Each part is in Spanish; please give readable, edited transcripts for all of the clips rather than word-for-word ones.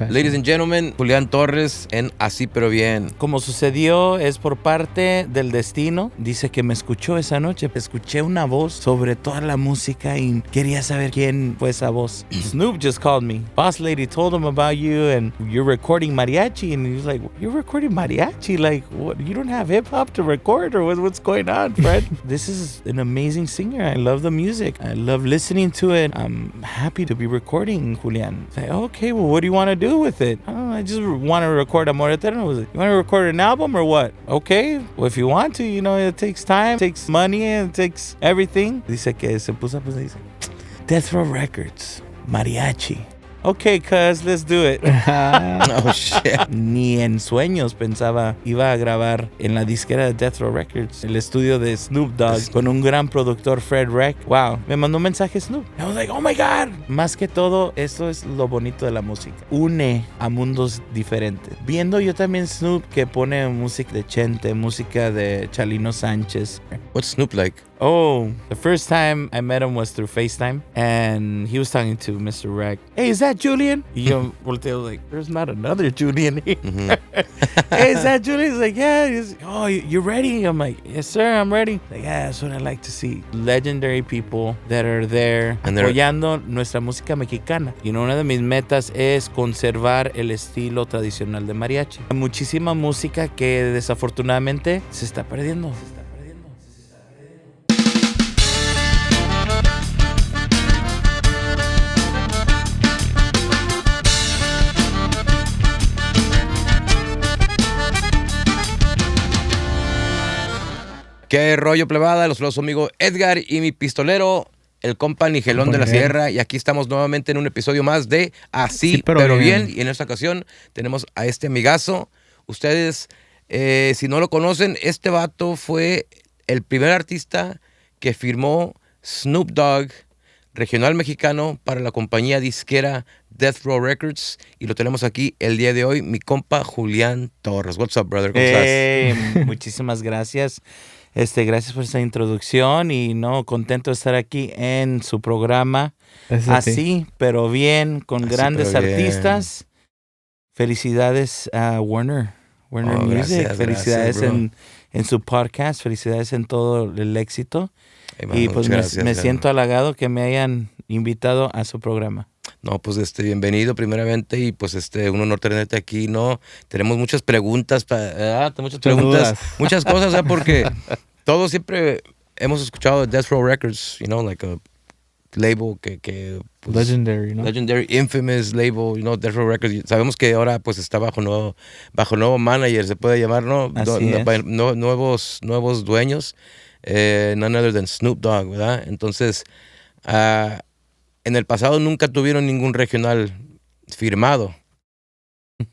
Ladies and gentlemen, Julian Torres en Así Pero Bien. Como sucedió es por parte del destino. Dice que me escuchó esa noche. Escuché una voz sobre toda la música y quería saber quién fue esa voz. Snoop just called me. Boss lady told him about you and you're recording mariachi. And he's like, you're recording mariachi? Like, what? You don't have hip hop to record or what's going on, Fred? This is an amazing singer. I love the music. I love listening to it. I'm happy to be recording, Julian. It's like, okay, well, what do you want to do with it? I just want to record Amor Eterno. You want to record an album or what? Okay, well, if you want to, it takes time, it takes money, and it takes everything. Dice que se puso pues dice, DeathRow Records, mariachi. Okay, cuz, let's do it. Oh, shit. Ni en sueños pensaba iba a grabar en la disquera de DeathRow Records, el estudio de Snoop Dogg, con un gran productor, Fred Reck. Wow, me mandó un mensaje Snoop. I was like, oh my God. Más que todo, eso es lo bonito de la música. Une a mundos diferentes. Viendo yo también Snoop que pone música de Gente, música de Chalino Sánchez. What's Snoop like? Oh, the first time I met him was through FaceTime, and he was talking to Mr. Rack. Hey, is that Julian? Y yo volteo like, there's not another Julian here. Hey, is that Julian? He's like, yeah. He's like, oh, you ready? I'm like, yes, sir, I'm ready. Like, yeah, that's what I like to see. Legendary people that are there apoyando nuestra música mexicana. Una de mis metas es conservar el estilo tradicional de mariachi. Hay muchísima música que desafortunadamente se está perdiendo. Qué rollo, plebada. Los saludos, su amigo Edgar y mi pistolero, el compa Nigelón de la Sierra. Y aquí estamos nuevamente en un episodio más de Así pero bien. Y en esta ocasión tenemos a este amigazo. Ustedes, si no lo conocen, este vato fue el primer artista que firmó Snoop Dogg, regional mexicano, para la compañía disquera DeathRow Records. Y lo tenemos aquí el día de hoy, mi compa Julian Torres. What's up, brother? ¿Cómo estás? Muchísimas gracias. Gracias por esta introducción y contento de estar aquí en su programa. Así, pero bien, con así, grandes artistas. Felicidades a Warner Music. Gracias, felicidades gracias, en su podcast. Felicidades en todo el éxito. Hey, mano, y pues gracias, me siento halagado que me hayan invitado a su programa. No, pues bienvenido primeramente y pues un honor tenerte aquí, ¿no? Tenemos muchas preguntas, muchas cosas, ¿eh? Porque todos siempre hemos escuchado DeathRow Records, like a label que pues, legendary, ¿no? Legendary, infamous label, DeathRow Records. Sabemos que ahora pues está bajo nuevo manager, se puede llamar, ¿no? Nuevos dueños, none other than Snoop Dogg, ¿verdad? Entonces, en el pasado nunca tuvieron ningún regional firmado.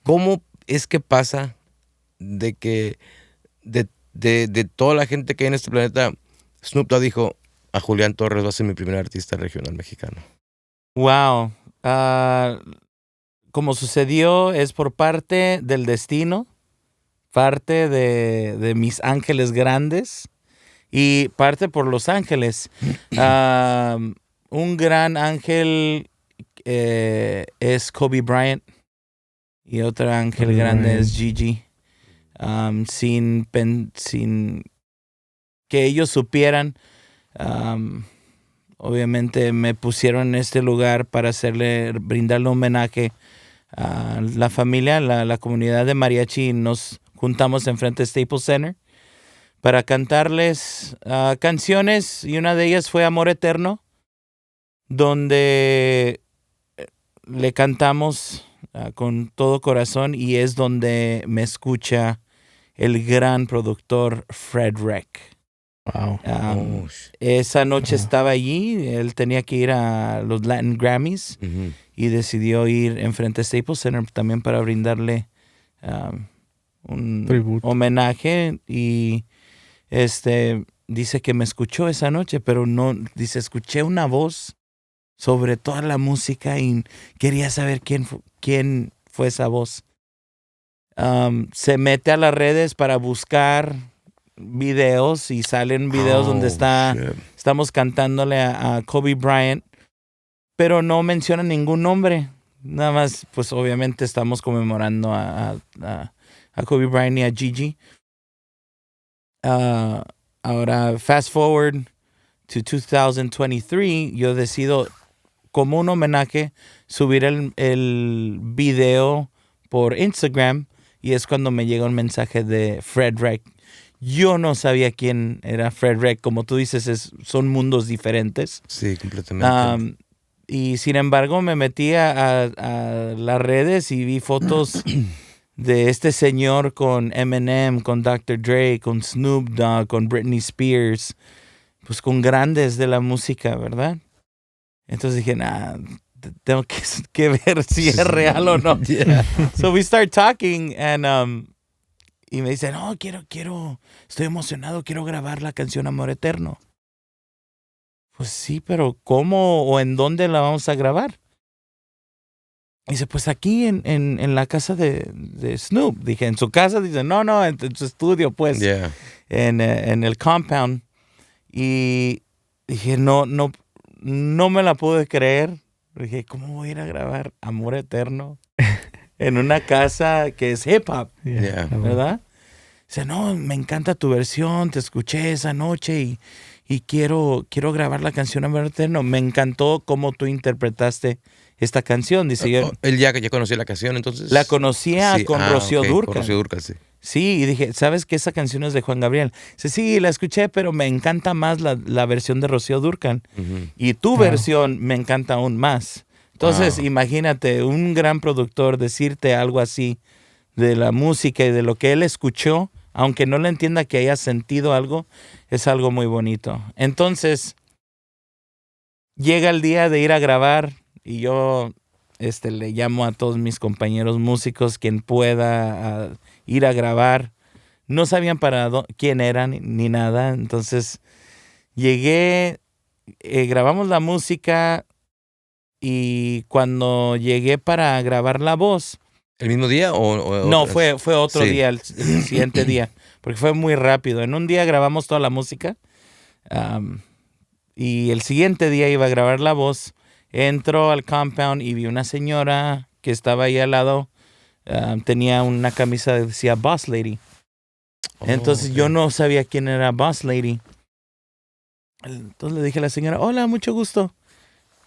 ¿Cómo es que pasa de que de toda la gente que hay en este planeta, Snoop Dogg dijo, a Julian Torres va a ser mi primer artista regional mexicano? Wow. Como sucedió es por parte del destino, parte de mis ángeles grandes y parte por los ángeles. Un gran ángel es Kobe Bryant y otro ángel grande es Gigi. Sin que ellos supieran, obviamente me pusieron en este lugar para brindarle un homenaje a la familia, la comunidad de mariachi. Nos juntamos enfrente de Staples Center para cantarles canciones y una de ellas fue Amor Eterno, donde le cantamos con todo corazón y es donde me escucha el gran productor Fred Reck. Wow. Esa noche estaba allí, él tenía que ir a los Latin Grammys y decidió ir enfrente a Staples Center también para brindarle un tributo, homenaje y dice que me escuchó esa noche, pero no, dice, escuché una voz sobre toda la música y quería saber quién fue esa voz. Se mete a las redes para buscar videos y salen videos donde estamos cantándole a Kobe Bryant, pero no menciona ningún nombre. Nada más, pues obviamente estamos conmemorando a Kobe Bryant y a Gigi. Ahora, fast forward to 2023, yo decido, como un homenaje, subir el video por Instagram, y es cuando me llega un mensaje de Fred Reck. Yo no sabía quién era Fred Reck. Como tú dices, son mundos diferentes. Sí, completamente. Y sin embargo, me metí a las redes y vi fotos de este señor con Eminem, con Dr. Dre, con Snoop Dogg, con Britney Spears, pues con grandes de la música, ¿verdad? Entonces dije, tengo que ver si es real o no. Yeah. So we start talking y me dice, no, estoy emocionado, quiero grabar la canción Amor Eterno. Pues sí, pero ¿cómo o en dónde la vamos a grabar? Y dice, pues aquí en la casa de Snoop. Dije, ¿en su casa? Dice, no, en su estudio, pues. Yeah. En el compound. Y dije, no me la pude creer. Dije, ¿cómo voy a ir a grabar Amor Eterno en una casa que es hip hop? Yeah. ¿Verdad? Dice, no, me encanta tu versión, te escuché esa noche y quiero grabar la canción Amor Eterno. Me encantó cómo tú interpretaste esta canción. Dice, él ya conocía la canción, entonces. La conocía con Rocío Dúrcal. Con Rocío Dúrcal, sí. Sí, y dije, ¿sabes que esa canción es de Juan Gabriel? Dice, sí, la escuché, pero me encanta más la versión de Rocío Dúrcal. Uh-huh. Y tu versión me encanta aún más. Entonces, imagínate, un gran productor decirte algo así de la música y de lo que él escuchó, aunque no le entienda que haya sentido algo, es algo muy bonito. Entonces, llega el día de ir a grabar y yo le llamo a todos mis compañeros músicos, quien pueda ir a grabar. No sabían quién eran ni nada. Entonces llegué, grabamos la música y cuando llegué para grabar la voz. ¿El mismo día o no, fue otro día, el siguiente día, porque fue muy rápido. En un día grabamos toda la música y el siguiente día iba a grabar la voz. Entro al compound y vi una señora que estaba ahí al lado. Tenía una camisa que decía Boss Lady. Entonces yo no sabía quién era Boss Lady. Entonces le dije a la señora, hola, mucho gusto.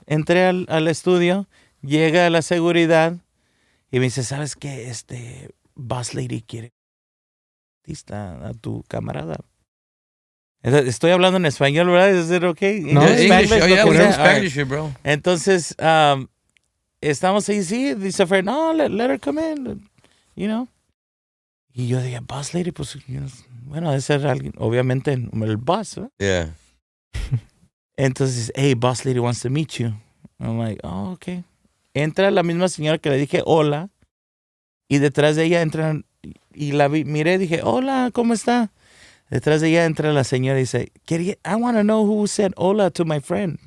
Entré al estudio, llega la seguridad y me dice, ¿sabes qué? Boss Lady quiere a tu camarada. Estoy hablando en español, ¿verdad? ¿Es eso okay? No, Spanish, bro. Entonces, estamos ahí, sí, dice Fred, no, let her come in, you know. Y yo dije, Boss Lady, pues, bueno, debe ser alguien, obviamente, el boss, ¿eh? Yeah. Entonces, hey, Boss Lady wants to meet you. I'm like, oh, okay. Entra la misma señora que le dije hola, y detrás de ella entran, y la miré, dije, hola, ¿cómo está? Detrás de ella entra la señora y dice, I want to know who said hola to my friend.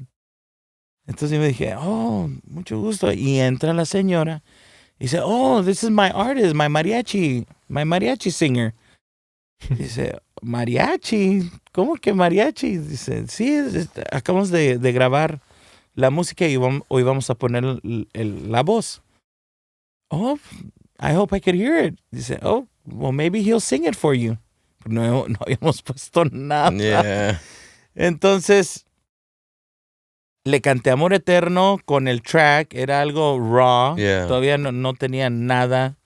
Entonces yo me dije, oh, mucho gusto. Y entra la señora y dice, oh, this is my artist, my mariachi singer. Dice, mariachi, ¿cómo que mariachi? Dice, sí, acabamos de grabar la música y hoy vamos a poner la voz. Oh, I hope I could hear it. Dice, oh, well, maybe he'll sing it for you. No habíamos puesto nada. Yeah. Entonces, le canté Amor Eterno con el track. Era algo raw. Yeah. Todavía no tenía nada.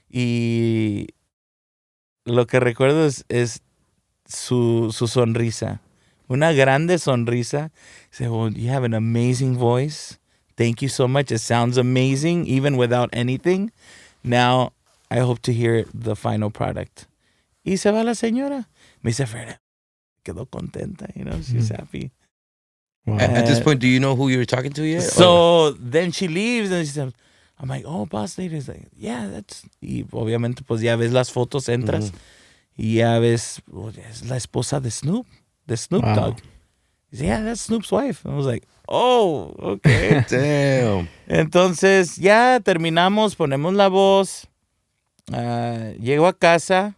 Y lo que recuerdo es su sonrisa. Una grande sonrisa. Dice, well, you have an amazing voice. Thank you so much. It sounds amazing, even without anything. Now, I hope to hear the final product. Y se va la señora. Me dice, Fred, quedó contenta, she's happy. Wow. At this point, do you know who you're talking to yet? So then she leaves and she says, I'm like, oh, Boss Lady. Is like, yeah, that's... Y obviamente, pues ya ves las fotos, entras y ya ves, es la esposa de Snoop Dogg. Dice, yeah, that's Snoop's wife. I was like, oh, okay. Damn. Entonces, ya terminamos, ponemos la voz. Llego a casa.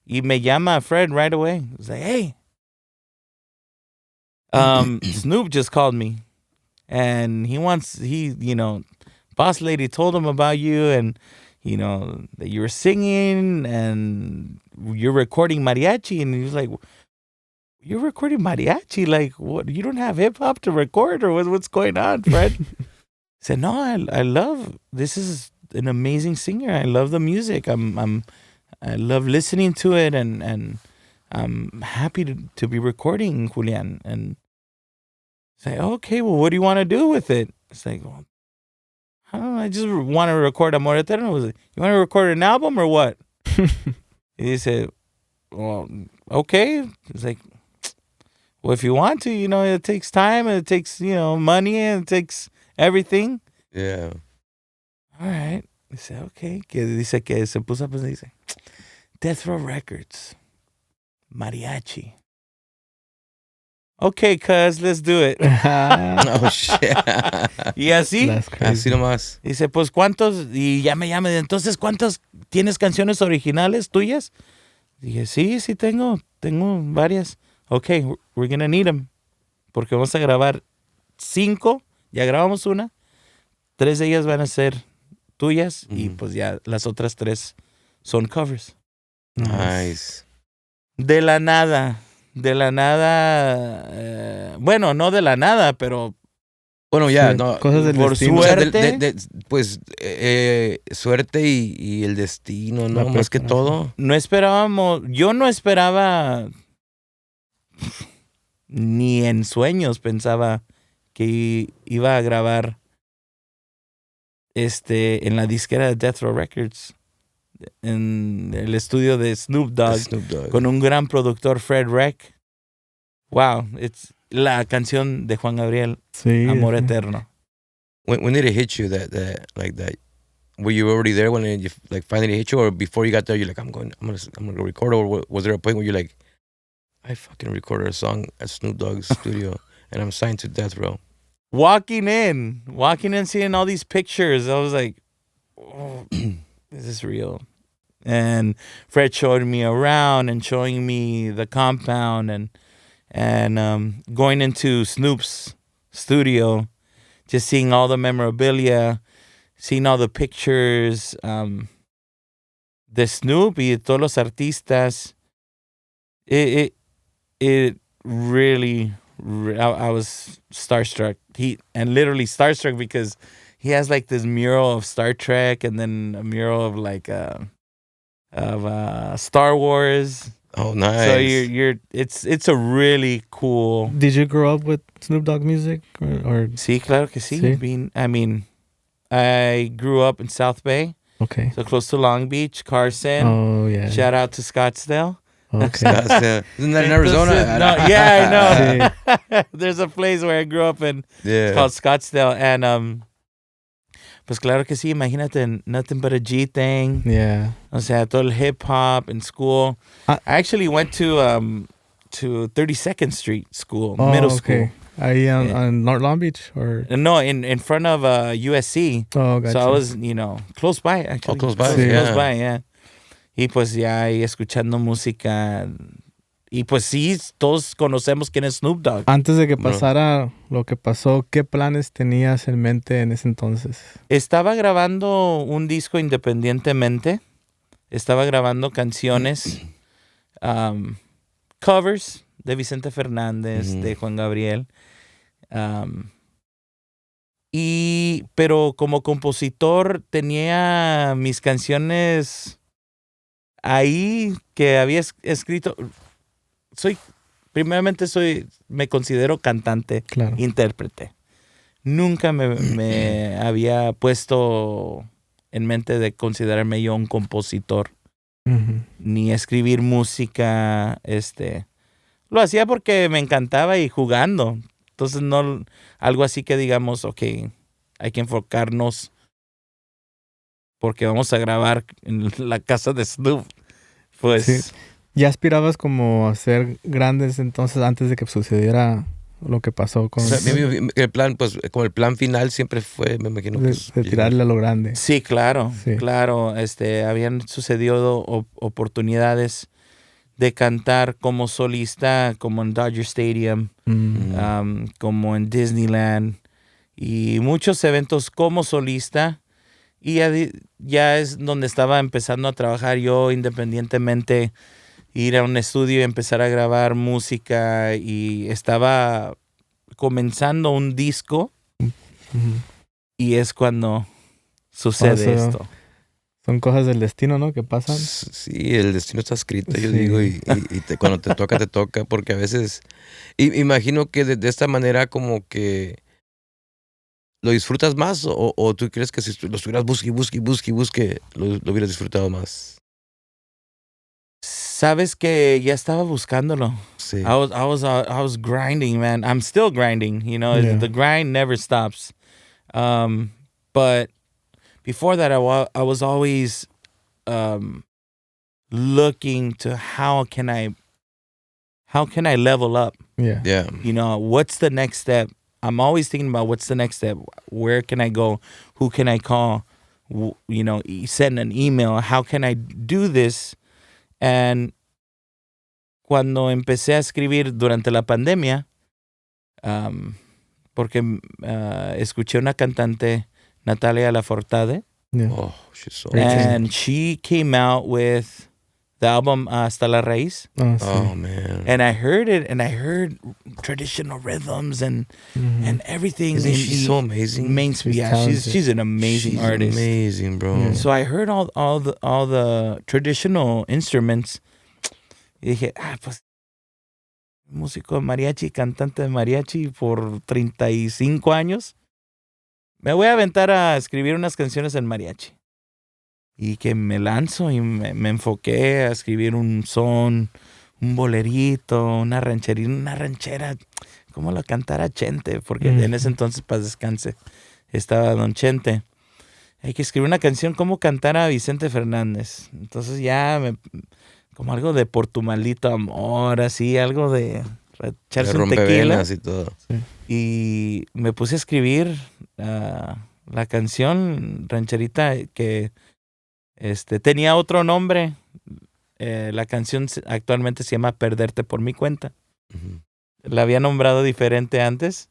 Y me llama Fred right away. He's like, hey, Snoop just called me. And Boss boss lady told him about you and, you know, that you were singing and you're recording mariachi. And he was like, you're recording mariachi? Like, what? You don't have hip hop to record, or what's going on, Fred? I said, no, I love, this is an amazing singer. I love the music. I love listening to it, and I'm happy to be recording, Julian. And say, okay, well, what do you want to do with it? It's like, well, I don't know, I just want to record Amor Eterno. You want to record an album or what? He said, well, okay. It's like, well, if you want to, you know, it takes time and it takes, you know, money and it takes everything. Yeah. All right. Dice, okay. Que dice que se puso, pues dice, DeathRow Records, mariachi. Okay, cuz, let's do it. Oh, shit. Y así. Así nomás. Dice, pues, ¿cuántos? Y ya me llama, entonces, ¿cuántos tienes canciones originales tuyas? Dije, sí, tengo varias. Okay, we're gonna need them. Porque vamos a grabar 5. Ya grabamos una. 3 de ellas van a ser tuyas. Y pues ya las otras 3 son covers. Nice. De la nada. Bueno, no de la nada, pero... Bueno, ya, sí, no. Cosas del por destino. suerte. Pues, suerte y el destino, ¿no? Más que todo. No esperábamos... Yo no esperaba... Ni en sueños pensaba que iba a grabar en la disquera de DeathRow Records, en el estudio de Snoop Dogg, con un gran productor, Fred Reck. Wow, it's la canción de Juan Gabriel, sí, Amor sí. Eterno. When did it hit you that like that? Were you already there when it like finally hit you, or before you got there you're like, I'm gonna go record, or was there a point where you're like, I fucking recorded a song at Snoop Dogg's studio and I'm signed to DeathRow? Walking in, seeing all these pictures, I was like, oh, this is real. And Fred showed me around and showing me the compound and going into Snoop's studio, just seeing all the memorabilia, seeing all the pictures de Snoop y de todos los artistas. It really, I was starstruck. Literally starstruck because he has like this mural of Star Trek and then a mural of like Star Wars. Oh, nice. So it's a really cool. Did you grow up with Snoop Dogg music or? Sí, claro que sí. Sí? I grew up in South Bay. Okay. So close to Long Beach, Carson. Oh, yeah. Shout out to Scottsdale. Okay. Isn't that in Arizona? Yeah, I know. There's a place where I grew up in. Yeah. It's called Scottsdale. And pues claro que sí, imagínate, nothing but a G thing. Yeah. O sea, todo el hip hop in school. I actually went to 32nd Street School, middle school. Ahí on North Long Beach or? No, in front of USC. Oh, gotcha. So I was, close by actually. Oh, close by. Sí. Close by, yeah. Y pues ya ahí escuchando música. Y pues sí, todos conocemos quién es Snoop Dogg. Antes de que pasara lo que pasó, ¿qué planes tenías en mente en ese entonces? Estaba grabando un disco independientemente. Estaba grabando canciones, covers de Vicente Fernández, de Juan Gabriel. Pero como compositor tenía mis canciones ahí que había escrito. Primeramente me considero cantante, claro. Intérprete. Nunca me había puesto en mente de considerarme yo un compositor, ni escribir música. Lo hacía porque me encantaba y jugando. Entonces no algo así que digamos, okay, hay que enfocarnos porque vamos a grabar en la casa de Snoop. Pues sí. ¿Ya aspirabas como a ser grandes entonces antes de que sucediera lo que pasó con... O sea, el plan, pues, como el plan final siempre fue, me imagino, pues, de tirarle a lo grande. Sí, claro, sí. Claro. Habían sucedido oportunidades de cantar como solista, como en Dodger Stadium, como en Disneyland. y muchos eventos como solista. Y ya es donde estaba empezando a trabajar yo independientemente, ir a un estudio y empezar a grabar música. Y estaba comenzando un disco. Y es cuando sucede esto. Son cosas del destino, ¿no? Que pasan. Sí, el destino está escrito, yo digo, y cuando te toca, porque a veces, imagino que de esta manera como que lo disfrutas más, o tú crees que si lo estuvieras busque, lo hubieras disfrutado más. Sabes que ya estaba buscándolo. Sí. I was grinding, man. I'm still grinding, you know. Yeah. The grind never stops. But before that, I was always looking to how can I level up? Yeah. You know, what's the next step? I'm always thinking about what's the next step. Where can I go? Who can I call? You know, send an email. How can I do this? And cuando empecé a escribir durante la pandemia, porque escuché una cantante, Natalia Lafourcade. Yeah. Oh, she's so And she came out with the album Hasta la Raíz. Oh, man. And I heard it, and I heard traditional rhythms and everything. Isn't she so amazing? She's an amazing artist. Amazing, bro. Yeah. So I heard all the traditional instruments. Y dije, pues, músico de mariachi, cantante de mariachi por 35 años. Me voy a aventar a escribir unas canciones en mariachi. Y que me lanzo y me enfoqué a escribir un son, un bolerito, una ranchera, como la cantara Gente, porque en ese entonces, para descanse, estaba Don Chente. Hay que escribir una canción como cantara Vicente Fernández. Entonces ya como algo de por tu maldito amor, así, algo de echarse un tequila. Y todo. Sí. Y me puse a escribir la canción rancherita que tenía otro nombre. La canción actualmente se llama Perderte por mi cuenta. Uh-huh. La había nombrado diferente antes.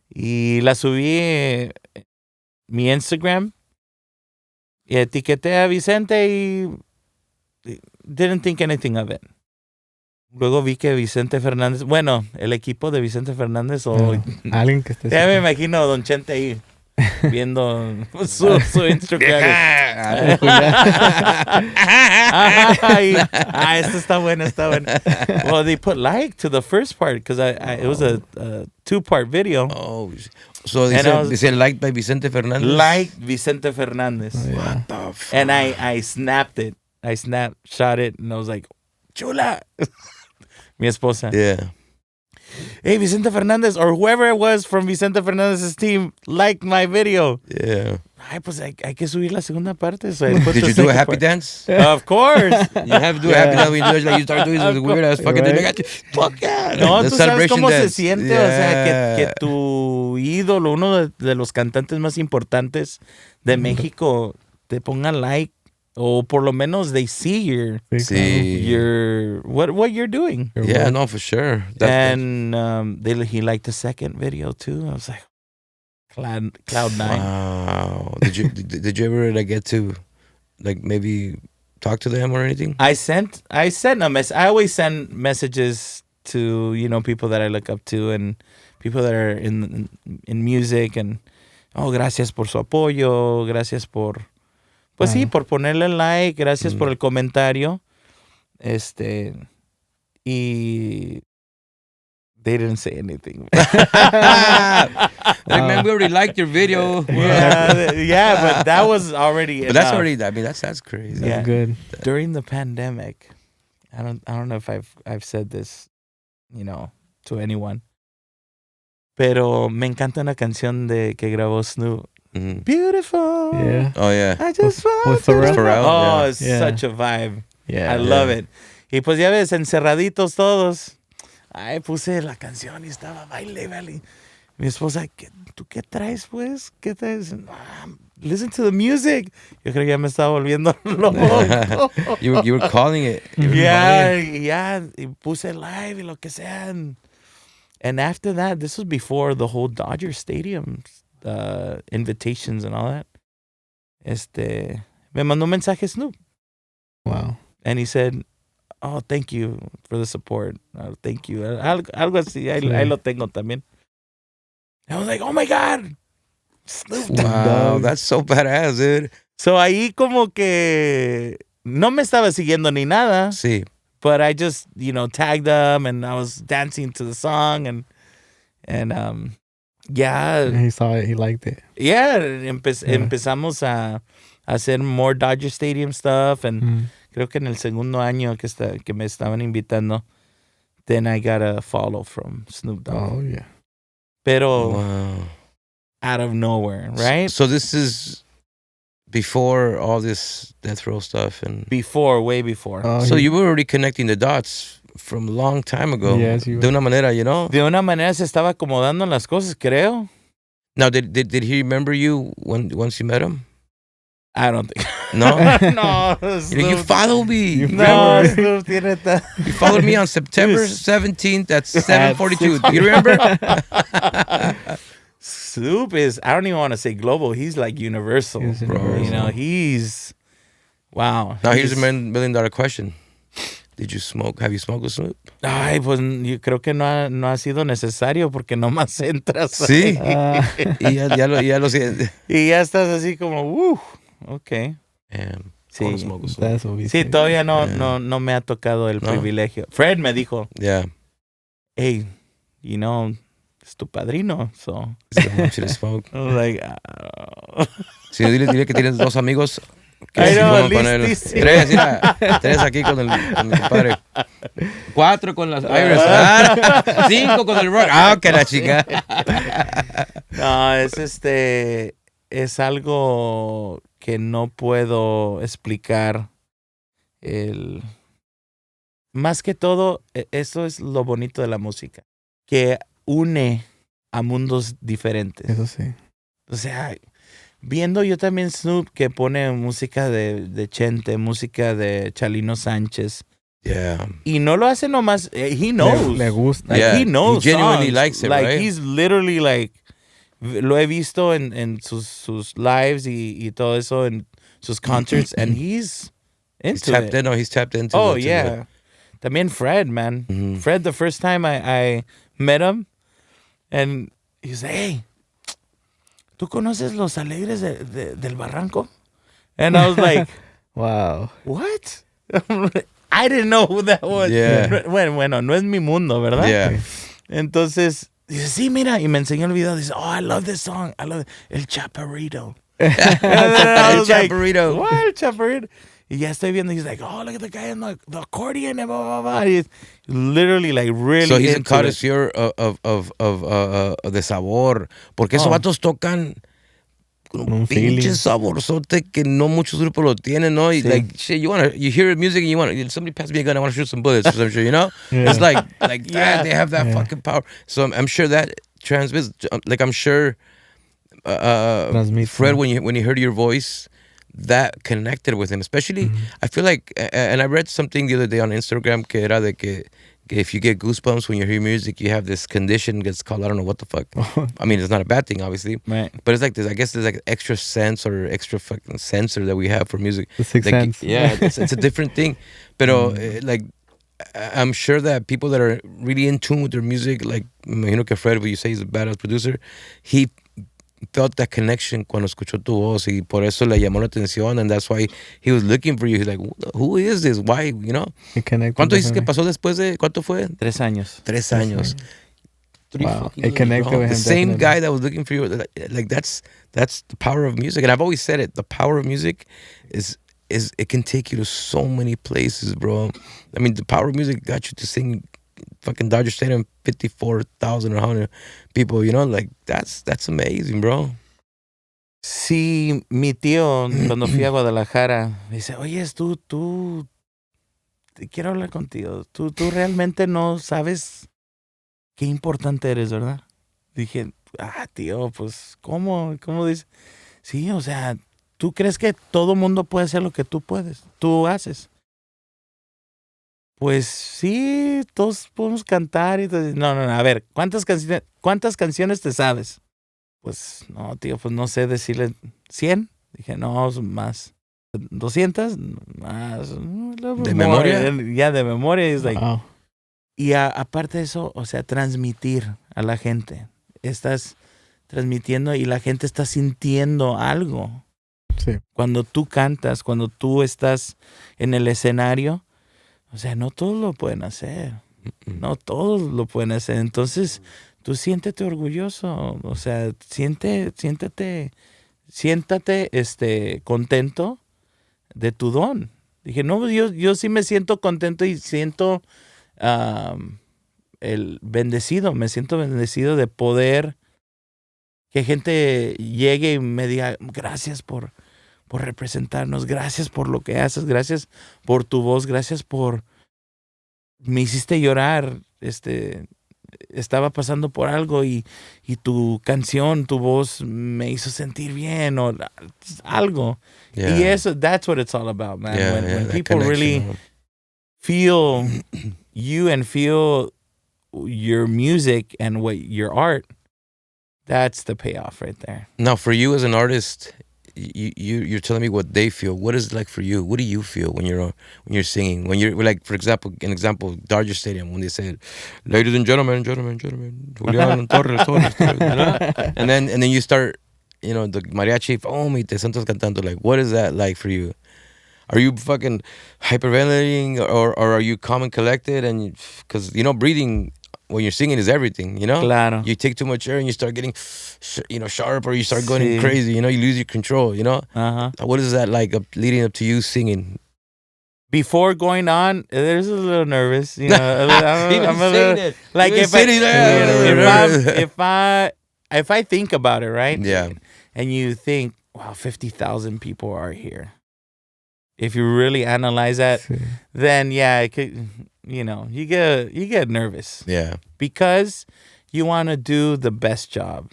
Y la subí en mi Instagram. Y etiqueté a Vicente y didn't think anything of it. Luego vi que Vicente Fernández, bueno, el equipo de Vicente Fernández alguien que esté ya me imagino a Don Chente ahí viendo su Instagram. Esto está bueno. Well, they put like to the first part because it was a 2-part video. Oh, so dice like by Vicente Fernández. Like Vicente Fernández. Oh, yeah. What the fuck? And I snapped it. I shot it, and I was like, chula. Mi esposa. Yeah. Hey, Vicente Fernández, or whoever it was from Vicente Fernández's team, liked my video. Yeah. Ay, pues hay que subir la segunda parte. So Did you do a happy dance? Of course. You have to do a happy dance when you do it, like you start doing this weird ass fucking thing. Fuck yeah. No, The tú sabes cómo se dance. siente, Yeah. o sea, que tu ídolo, uno de los cantantes más importantes de México, te ponga like, o por lo menos they see what you're doing. Yeah, no, for sure. And he liked the second video too. I was like, Cloud 9. Wow. Did you ever like, get to like maybe talk to them or anything? I sent a message. I always send messages to, you know, people that I look up to and people that are in music, and gracias por su apoyo, gracias por sí, por ponerle like, gracias por el comentario. Y they didn't say anything. Like, man, we already liked your video. Yeah, but that was already But that's already, I mean, that's crazy. Yeah. That's good. During the pandemic, I don't know if I've said this, you know, to anyone. Pero me encanta una canción que grabó Snoop. Mm-hmm. Beautiful. Yeah. Oh, yeah. I just want With Pharrell? Pharrell, Oh, yeah. it's Yeah. such a vibe. Yeah. I love it. Y pues ya ves, encerraditos todos. Ay, puse la canción y estaba baile. Mi esposa, ¿tú qué traes, pues? ¿Qué traes? Listen to the music. Yo creo que ya me estaba volviendo loco. You were calling it. Yeah, y puse live y lo que sea. And after that, this was before the whole Dodger Stadium invitations and all that. Me mandó un mensaje Snoop. Wow. And he said, oh, thank you for the support. Thank you. Algo así. Ahí lo tengo también. I was like, oh my God. Snoop Dogg. Wow, that's so badass, dude. So ahí como que no me estaba siguiendo ni nada. Sí. But I just, tagged them and I was dancing to the song and yeah. He saw it, he liked it. Yeah, empezamos a hacer more Dodger Stadium stuff and creo que en el segundo año que me estaban invitando, then I got a follow from Snoop Dogg. Oh, yeah. Pero Wow. out of nowhere, right? So this is before all this DeathRow stuff and Way before. Oh, so you were already connecting the dots from a long time ago. Yes, you were. De una manera, De una manera se estaba acomodando las cosas, creo. Now, did he remember you once you met him? I don't think. No? No. You follow me. No, Snoop tiene You followed me on September 17th at 7:42. Do you remember? Snoop is, I don't even want to say global. He's like universal. He's bro. universal. He's, wow. Now, here's a $1 million question. Did you smoke? Have you smoked with Snoop? Ay, pues yo creo que no ha sido necesario porque nomás entras. Sí. Y ya lo siento. Y ya estás así como, ok. Sí. That's what we Sí, say. todavía no me ha tocado el privilegio. Fred me dijo, Yeah. hey, es tu padrino. So. Should have smoked. I was like, Sí, dile que tienes 2 amigos. Que I sí know, fuman con él. listísimo. 3, mira. 3 aquí con mi compadre. 4 con las Iris. 5 con el rock. Que la chica. No, es algo que no puedo explicar. Más que todo, eso es lo bonito de la música, que une a mundos diferentes. Eso sí. O sea, viendo yo también Snoop que pone música de Gente, música de Chalino Sánchez. Yeah. Y no lo hace nomás, he knows. Le gusta. Yeah. He knows He genuinely songs. likes it, like, right? He's literally like, lo he visto en sus lives y todo eso, en sus concerts, and he's into tapped it. in. No, he's tapped into Oh, it. yeah. También Fred, man. Mhm. Fred, the first time I met him, and he's like, hey, ¿tú conoces los alegres del Barranco? And I was like, Wow. what? I didn't know who that was. Yeah. Bueno, no es mi mundo, ¿verdad? Yeah. Entonces, dice, sí, mira, y me enseñó el video. Dice, oh, I love this song. I love it. El Chaparrito. And then I was like, Chaparrito. what? El Chaparrito. Y ya estoy viendo, he's like, oh, look at the guy in the accordion, and blah, blah, blah. He's literally like really So he's a into it. connoisseur of de sabor. Porque esos vatos tocan con un Un feeling. pinche saborzote que no muchos grupos lo tienen, ¿no? Y Sí. like, shit, you hear music and you want to, somebody pass me a gun, I want to shoot some bullets or some shit, you know? Yeah. It's like that, they have that Yeah. fucking power. So I'm sure that transmits, like I'm sure Transmite. Fred, when you heard your voice, that connected with him, especially, I feel like, and I read something the other day on Instagram que era de que if you get goosebumps when you hear music, you have this condition that's called, I don't know what the fuck. I mean, it's not a bad thing, obviously. Right. But it's like this, I guess there's like extra sense or extra fucking sensor that we have for music. The sixth Like, sense. yeah, it's a different thing. Pero, like, I'm sure that people that are really in tune with their music, like, me imagino que Fred, what you say he's a badass producer, he felt that connection cuando escuchó tu voz y por eso le llamó la atención, and that's why he was looking for you. He's like, who is this? Why? You know? It connected ¿Cuánto dices que definitely. pasó después de, cuánto fue? 3 años. 3 años. Wow. It connected bro. with The him. same definitely. guy that was looking for you, like that's the power of music. And I've always said it, the power of music is it can take you to so many places, bro. I mean, the power of music got you to sing fucking Dodger Stadium, 54,000 or 100 people, you know, like that's amazing, bro. Sí, mi tío, cuando fui a Guadalajara, me dice, oye, tú, quiero hablar contigo. Tú realmente no sabes qué importante eres, ¿verdad? Dije, tío, pues, ¿cómo dices? Sí, o sea, ¿tú crees que todo mundo puede hacer lo que tú haces? Pues sí, todos podemos cantar. Y todo. No, a ver, ¿cuántas canciones te sabes? Pues no, tío, pues no sé decirle 100. Dije, no, más. 200, más. ¿De memoria? Ya de memoria. Es like, Wow. y aparte de eso, o sea, transmitir a la gente. Estás transmitiendo y la gente está sintiendo algo. Sí. Cuando tú cantas, cuando tú estás en el escenario, o sea, no todos lo pueden hacer. No todos lo pueden hacer. Entonces, tú siéntete orgulloso. O sea, siéntate contento de tu don. Dije, no, yo sí me siento contento y siento el bendecido. Me siento bendecido de poder que gente llegue y me diga, gracias por representarnos, gracias por lo que haces, gracias por tu voz, gracias por... Me hiciste llorar, estaba pasando por algo y tu canción, tu voz me hizo sentir bien o algo. Yeah. Y eso, that's what it's all about, man. Yeah, when that people really connection. feel you and feel your music and what your art, that's the payoff right there. Now, for you as an artist, you're telling me what they feel. What is it like for you? What do you feel when you're singing? When you're like, for example, Dodger Stadium, when they said, "Ladies and gentlemen, Julian Torres, you know? and then you start, you know, the mariachi, y te estás cantando. Like, what is that like for you? Are you fucking hyperventilating, or are you calm and collected? And because you know, breathing when you're singing is everything, you know? Claro. You take too much air and you start getting, sharp, or you start going Sí. crazy, you know? You lose your control, you know? Uh-huh. What is that like leading up to you singing? Before going on, there's a little nervous, you know. I'm a little, like Even if I think about it, right? Yeah. And you think, wow, 50,000 people are here. If you really analyze that, Sí. then yeah, it could, you know, you get nervous Yeah. because you want to do the best job.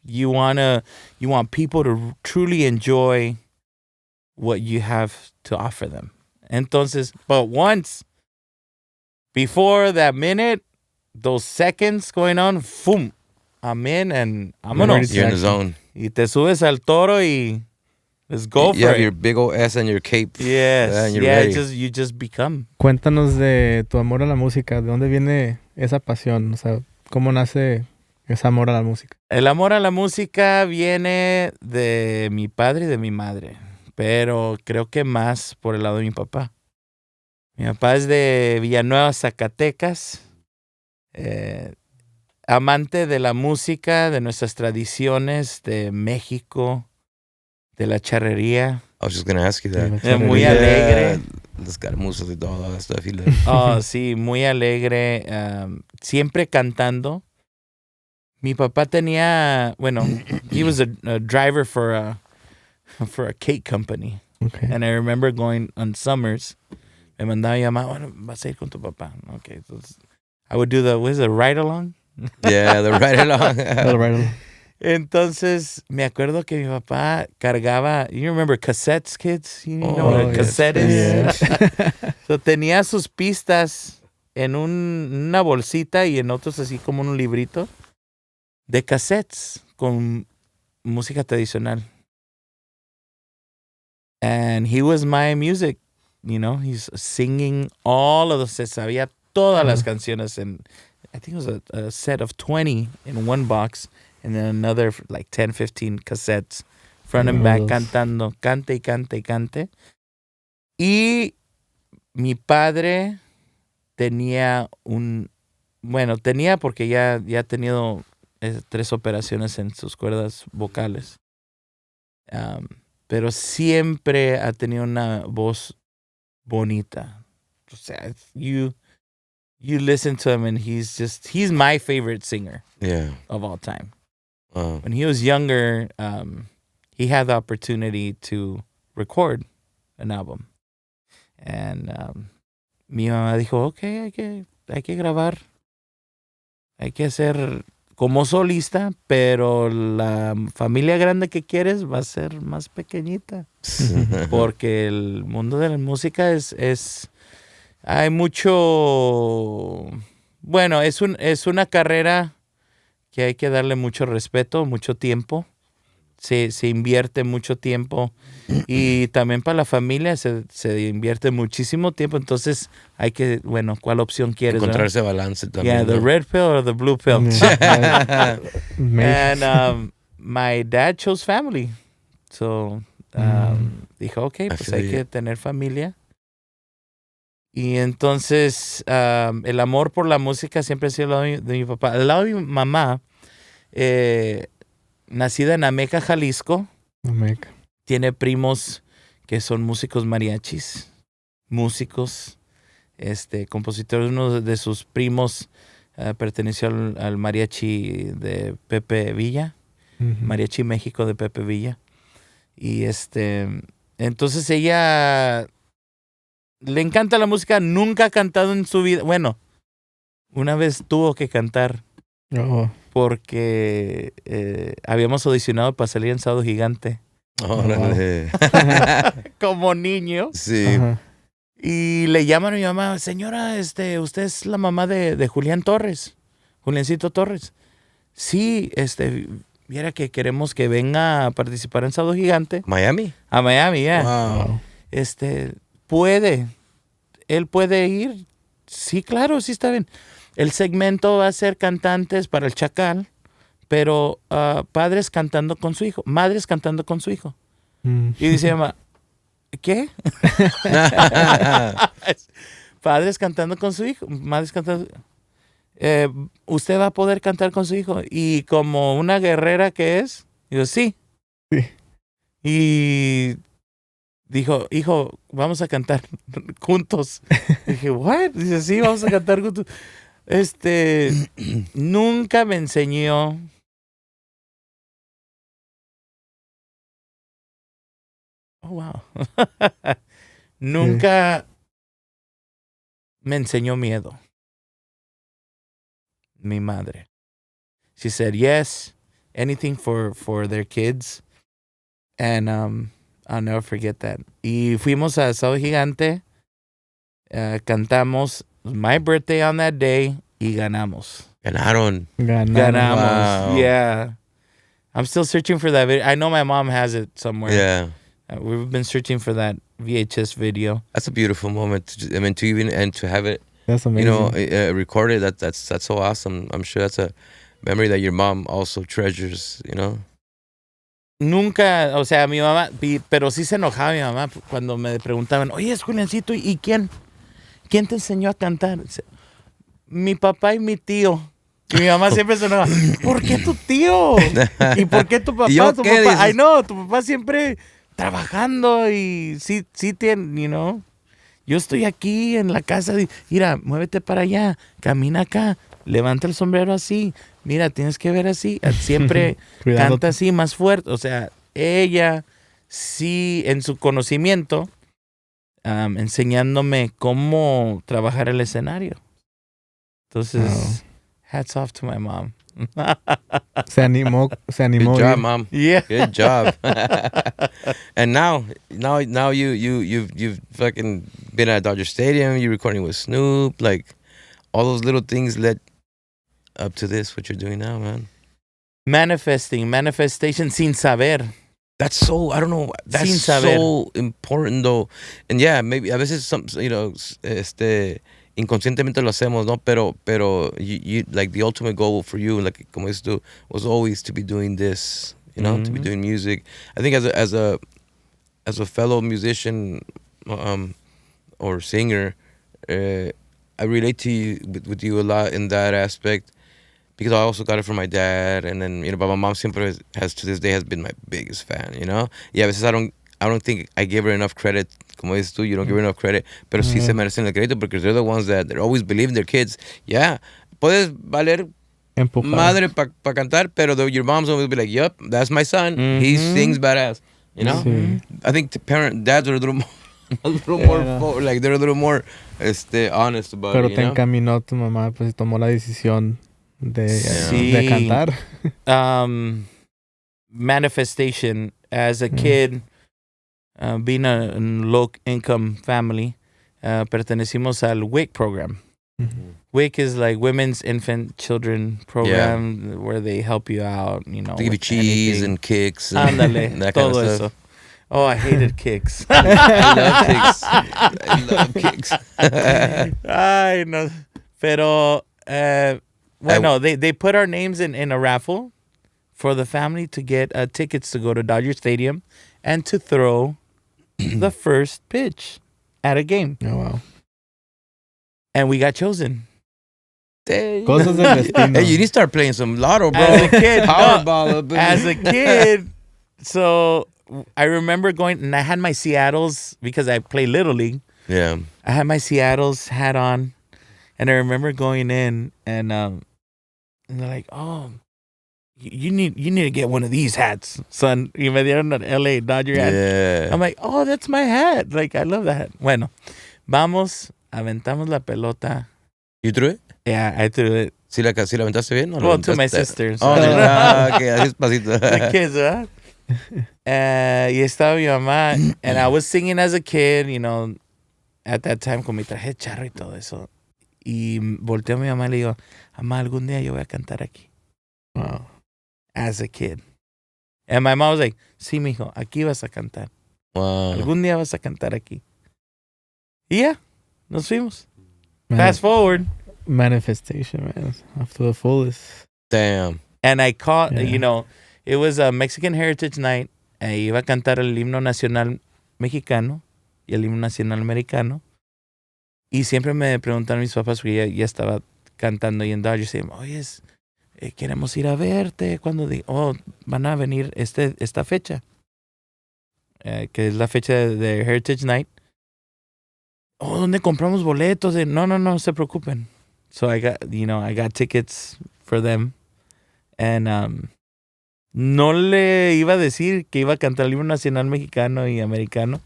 You want people to truly enjoy what you have to offer them. Entonces, but once before that minute, those seconds going on, boom, I'm in and vámonos. You're in the zone. Y te subes al toro y let's go You for have it. your big old ass and your cape. Yes. And you're Yeah, ready. you just become. Cuéntanos de tu amor a la música. ¿De dónde viene esa pasión? O sea, ¿cómo nace ese amor a la música? El amor a la música viene de mi padre y de mi madre, pero creo que más por el lado de mi papá. Mi papá es de Villanueva, Zacatecas, amante de la música, de nuestras tradiciones, de México, de la charrería. I was just going to ask you that. Muy alegre. Las escaramuzas y todo that stuff. Oh, sí, muy alegre. Siempre cantando. Mi papá tenía, bueno, he was a driver for a cake company. Okay. And I remember going on summers. Me mandaba llamar, bueno, vas a ir con tu papá. Okay, so I would do what is it, ride along? Yeah, the ride along. Entonces, me acuerdo que mi papá cargaba, you remember cassettes, kids? You know what a yes. cassette is? Yes. So, tenía sus pistas en una bolsita y en otros así como un librito de cassettes con música tradicional. And he was my music, you know, he's singing all of those, sabía todas las canciones, and I think it was a set of 20 in one box, and then another like 10, 15 cassettes, front and back, cantando, cante y cante y cante. Y mi padre tenía tenía porque ya ha tenido 3 operaciones en sus cuerdas vocales. Pero siempre ha tenido una voz bonita. O sea, you listen to him and he's my favorite singer of all time. When he was younger, he had the opportunity to record an album. And mi mamá dijo, okay, hay que grabar. Hay que hacer como solista, pero la familia grande que quieres va a ser más pequeñita. Porque el mundo de la música hay mucho, bueno, es una carrera que hay que darle mucho respeto, mucho tiempo. Se invierte mucho tiempo y también para la familia se invierte muchísimo tiempo. Entonces hay que, bueno, ¿cuál opción quieres? Encontrar ese ¿verdad? balance también. Yeah, the ¿no? red pill or the blue pill. And my dad chose family. So dijo, ok, pues hay que tener familia. Y entonces el amor por la música siempre ha sido al lado de mi papá. Al lado de mi mamá, nacida en Ameca, Jalisco. Ameca. Tiene primos que son músicos mariachis. Músicos, compositores. Uno de sus primos perteneció al mariachi de Pepe Villa. Mariachi México de Pepe Villa. Y entonces ella le encanta la música. Nunca ha cantado en su vida. Bueno, una vez tuvo que cantar. Porque habíamos audicionado para salir en Sábado Gigante. Como niño. Sí. Y le llaman a mi mamá, señora, usted es la mamá de Julian Torres. Juliancito Torres. Sí, viera que queremos que venga a participar en Sábado Gigante. ¿Miami? A Miami, ya. Wow. ¿Puede? ¿Él puede ir? Sí, claro, sí está bien. El segmento va a ser cantantes para el Chacal, pero padres cantando con su hijo, madres cantando con su hijo. Y dice mamá, ¿qué? Padres cantando con su hijo, madres cantando. ¿Usted va a poder cantar con su hijo? Y como una guerrera que es, digo, sí. Y dijo, hijo, vamos a cantar juntos. Dije, ¿what? Dice, sí, vamos a cantar juntos. Nunca me enseñó. Oh, wow. Nunca me enseñó miedo. Mi madre. She said yes, anything for their kids. And I'll never forget that. Y fuimos a Sábado Gigante. Cantamos my birthday on that day y ganamos. Ganaron. Wow. Yeah. I'm still searching for that video. I know my mom has it somewhere. Yeah. We've been searching for that VHS video. That's a beautiful moment. To have it, that's amazing. Recorded. That's so awesome. I'm sure that's a memory that your mom also treasures. Nunca, o sea, mi mamá, pero sí se enojaba mi mamá cuando me preguntaban, oye, es Juliancito, ¿y quién? ¿Quién te enseñó a cantar? Mi papá y mi tío. Y mi mamá siempre se enoja. ¿Por qué tu tío? ¿Y por qué tu papá? ¿Y yo tu qué papá? dices? Ay, no, tu papá siempre trabajando y sí tiene, Yo estoy aquí en la casa. Mira, muévete para allá, camina acá, levanta el sombrero así. Mira, tienes que ver así. Siempre canta así, más fuerte. O sea, ella sí, en su conocimiento, enseñándome cómo trabajar el escenario. Entonces, hats off to my mom. Se animó. Good job, Mom. Yeah. Good job. And now you've fucking been at Dodger Stadium. You're recording with Snoop. Like all those little things led up to this. What you're doing now, man. Manifestation sin saber. That's so, I don't know. That's Sin saber. so important though. And yeah, maybe a veces inconscientemente lo hacemos, ¿no? Pero you like the ultimate goal for you, like como dices tú, was always to be doing this, to be doing music. I think as a fellow musician or singer, I relate to you with you a lot in that aspect because I also got it from my dad, and then but my mom siempre has to this day has been my biggest fan, Yeah, a veces I don't think I give her enough credit. Como dices tú, you don't give her enough credit, pero sí se merecen el crédito porque they're the ones that always believe in their kids. Yeah, puedes valer madre para cantar, pero your mom's always be like, "Yup, that's my son. He sings badass." Sí. I think dads are a little more, like they're a little more, honest about Pero it. te encaminó tu mamá, pues y tomó la decisión de cantar. Manifestation as a kid. Being a low income family, pertenecimos al WIC program. WIC is like Women's Infant Children Program, where they help you out, you know. They give you cheese and kicks. And Ándale, that todo kind of eso. stuff. Oh, I hated kicks. I love kicks. Ay, no. Pero, bueno, they put our names in a raffle for the family to get tickets to go to Dodger Stadium and to throw the first pitch at a game. Oh, wow. And we got chosen. Cosas del destino. Hey, you need to start playing some lotto, bro. As a kid, Powerball. as a kid, so I remember going, and I had my Seattle's, because I play Little League. Yeah. I had my Seattle's hat on, and I remember going in, and they're like, "Oh, you need to get one of these hats, son." Y me dieron an LA Dodger hat. Yeah. I'm like, "Oh, that's my hat. Like, I love that hat." Bueno, vamos, aventamos la pelota. You threw it? Yeah, I threw it. ¿Sí la aventaste bien? Well, to my sisters. Oh, no. Okay, así despacito. The kids, ¿verdad? Y estaba mi mamá, and I was singing as a kid, you know, at that time con mi traje charro y todo eso. Y volteo a mi mamá y le digo, mamá, algún día yo voy a cantar aquí. Wow. As a kid. And my mom was like, sí, mijo, aquí vas a cantar. Wow. Algún día vas a cantar aquí. Y ya, nos fuimos. Fast forward. Manifestation, man. Up to the fullest. Damn. And I caught, you know, it was a Mexican Heritage Night. Iba a cantar el himno nacional mexicano y el himno nacional americano. Y siempre me preguntaron mis papás, porque ya estaba cantando y en Dodgers, y decían, oye, queremos ir a verte. Cuando van a venir esta fecha, que es la fecha de Heritage Night. Oh, ¿dónde compramos boletos? No se preocupen. So I got tickets for them. And no le iba a decir que iba a cantar el himno nacional mexicano y americano.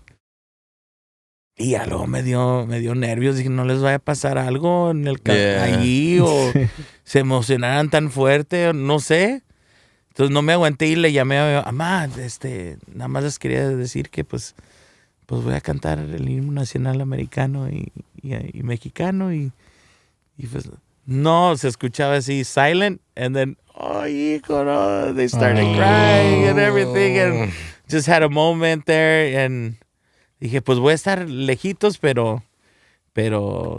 Y ya luego me dio nervios. Dije, no les vaya a pasar algo en el allí o se emocionaran tan fuerte, o no sé. Entonces no me aguanté y le llamé a mi mamá. Nada más les quería decir que pues voy a cantar el himno nacional americano y mexicano. Y pues no, se escuchaba así silent, and then hijo, no, they started crying and everything, and just had a moment there, and dije, pues voy a estar lejitos, pero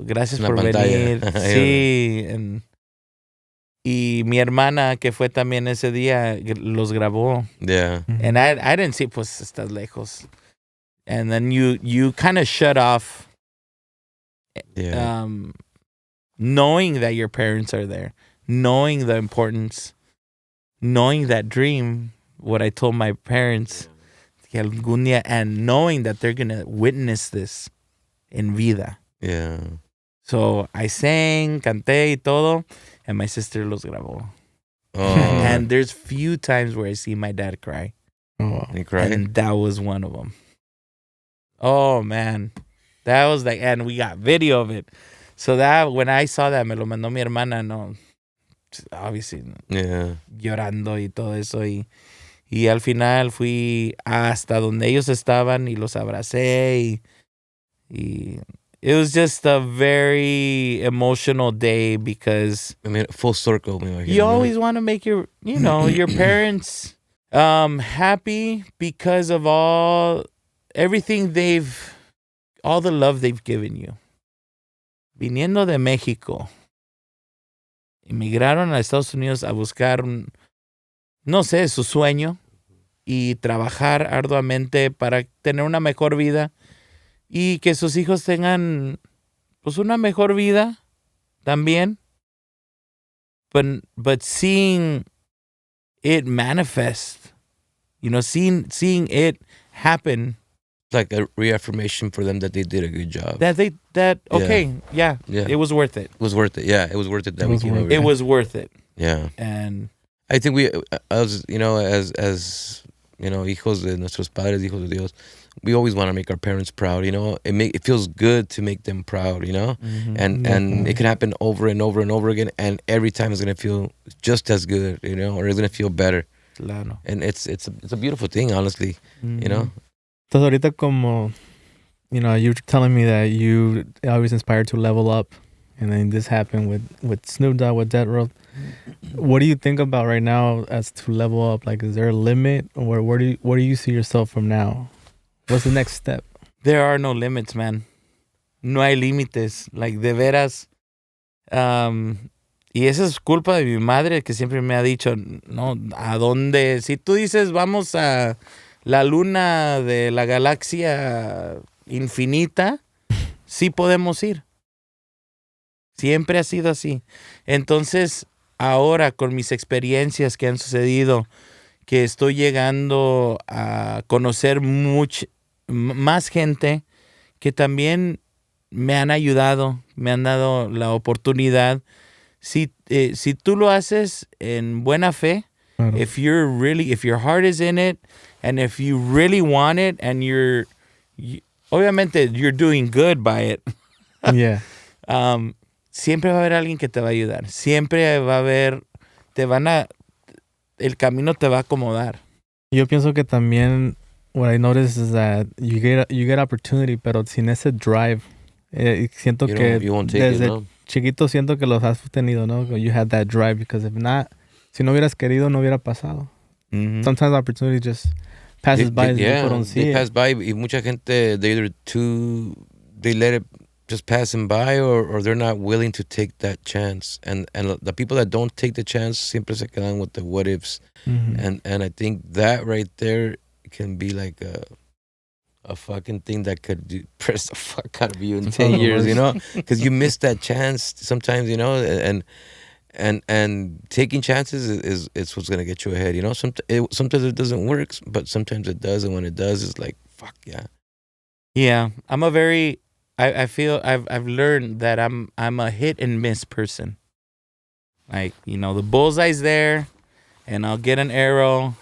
gracias por venir. Sí, y mi hermana, que fue también ese día, los grabó. Yeah. And I didn't see, pues estás lejos. And then you kind of shut off. Yeah. Knowing that your parents are there, knowing the importance, knowing that dream, what I told my parents, que algún día, and knowing that they're going to witness this en vida. Yeah. So I sang, canté y todo, and my sister los grabó. Oh. And there's few times where I see my dad cry. Oh, He cried? And that was one of them. Oh, man. That was like, and we got video of it. So that, when I saw that, me lo mandó mi hermana, no, obviously, Yeah. llorando y todo eso. Y al final fui hasta donde ellos estaban y los abracé. Y it was just a very emotional day because I mean, full circle. you always want to make your parents happy because of everything all the love they've given you. Viniendo de México, emigraron a Estados Unidos a buscar, no sé, su sueño y trabajar arduamente para tener una mejor vida y que sus hijos tengan, pues, una mejor vida también. But seeing it manifest, seeing it happen. Like a reaffirmation for them that they did a good job. Yeah. It was worth it. It was worth it. Yeah, it was worth it that we came over. It was worth it. Yeah. And I think we, as hijos de nuestros padres, hijos de Dios, we always want to make our parents proud. It feels good to make them proud. Mm-hmm. And it can happen over and over and over again, and every time it's gonna feel just as good. Or it's gonna feel better. Claro. And it's a beautiful thing, honestly. Mm-hmm. Entonces ahorita como, you're telling me that you always inspired to level up and then this happened with Snoop Dogg with DeathRow. What do you think about right now as to level up? Like, is there a limit, or where do you see yourself from now? What's the next step? There are no limits, man. No hay límites. Like, de veras. Y esa es culpa de mi madre, que siempre me ha dicho, no, ¿a dónde? Si tú dices, vamos a la luna de la galaxia infinita, sí podemos ir. Siempre ha sido así. Entonces, ahora con mis experiencias que han sucedido, que estoy llegando a conocer más gente que también me han ayudado, me han dado la oportunidad. Si tú lo haces en buena fe, claro. If your heart is in it, and if you really want it, and obviamente you're doing good by it. Yeah. Siempre va a haber alguien que te va a ayudar. Siempre va a haber, el camino te va a acomodar. Yo pienso que también what I notice is that you get opportunity, pero sin ese drive, siento que desde chiquito siento que los has tenido, ¿no? You had that drive, because if not, si no hubieras querido, no hubiera pasado. Mm-hmm. Sometimes opportunity just passes by and people don't see it. Pass by, y mucha gente, they let it just pass them by, or they're not willing to take that chance. And the people that don't take the chance siempre se quedan with the what ifs. Mm-hmm. And I think that right there can be like a fucking thing that could depress the fuck out of you in 10 years, you know? Because you miss that chance sometimes, you know? And taking chances is what's going to get you ahead, you know? Sometimes it doesn't work, but sometimes it does. And when it does, it's like, fuck yeah. Yeah, I feel I've learned that I'm a hit and miss person. Like, you know, the bullseye's there, and I'll get an arrow,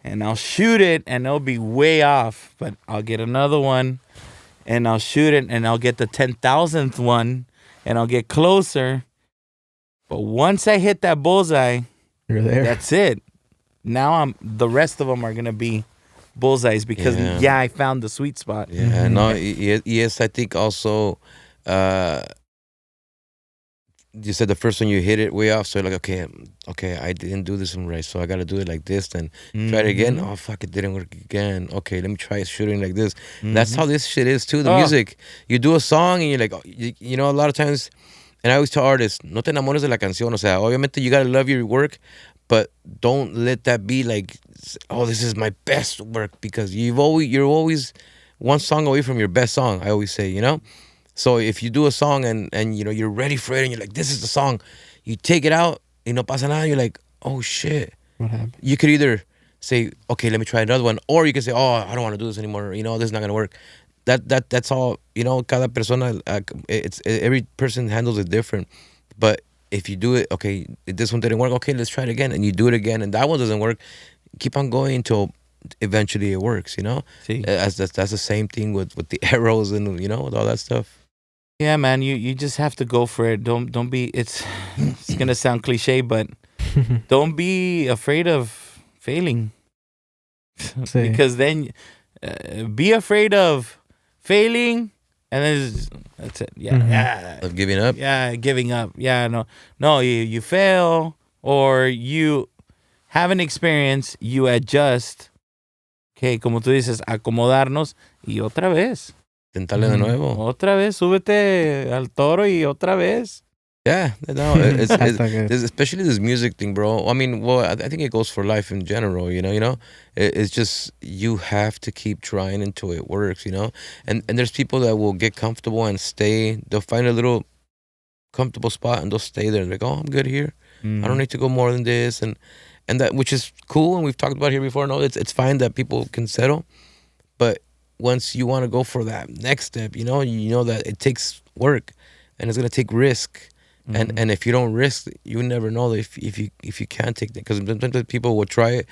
and I'll shoot it, and it'll be way off. But I'll get another one, and I'll shoot it, and I'll get the 10,000th one, and I'll get closer. But once I hit that bullseye, you're there. That's it. Now the rest of them are gonna be bullseyes, because I found the sweet spot. Yeah, mm-hmm. No, yes, I think also. You said the first one you hit it way off, so you're like, okay, I didn't do this one right, so I got to do it like this, then try it again. Oh, fuck, it didn't work again. Okay, let me try shooting like this. Mm-hmm. That's how this shit is too, the music. You do a song and you're like, you know, a lot of times, and I always tell artists, no te enamores de la canción. O sea, obviamente you got to love your work, but don't let that be like, oh, this is my best work, because you're always one song away from your best song, I always say, you know? So if you do a song and you know you're ready for it and you're like, this is the song, you take it out, y no pasa nada, you're like, oh shit. What happened? You could either say, okay, let me try another one, or you can say, oh, I don't want to do this anymore, you know, this is not gonna work. That's all, you know, cada persona, every person handles it different. But if you do it, okay, this one didn't work, okay, let's try it again, and you do it again, and that one doesn't work, keep on going until eventually it works, you know? Sí. That's the same thing with the arrows and, you know, with all that stuff. Yeah, man, you just have to go for it. Don't be, it's gonna sound cliche, but don't be afraid of failing. Sí. Because then be afraid of failing, and then that's it. Yeah, Mm-hmm. yeah. Of giving up? Yeah, giving up. Yeah, no, you fail, or you have an experience, you adjust. Okay, como tú dices, acomodarnos, y otra vez. Tentarle de nuevo. Otra vez, súbete al toro y otra vez. Yeah, no, it's especially this music thing, bro. I mean, well, I think it goes for life in general, you know? It's just, you have to keep trying until it works, you know? And there's people that will get comfortable and stay. They'll find a little comfortable spot and they'll stay there. Like, oh, I'm good here. I don't need to go more than this. And that, which is cool, and we've talked about here before. No, it's fine that people can settle. But once you want to go for that next step, you know that it takes work and it's going to take risk. Mm-hmm. And if you don't risk, you never know if you can't take it. Because sometimes people will try it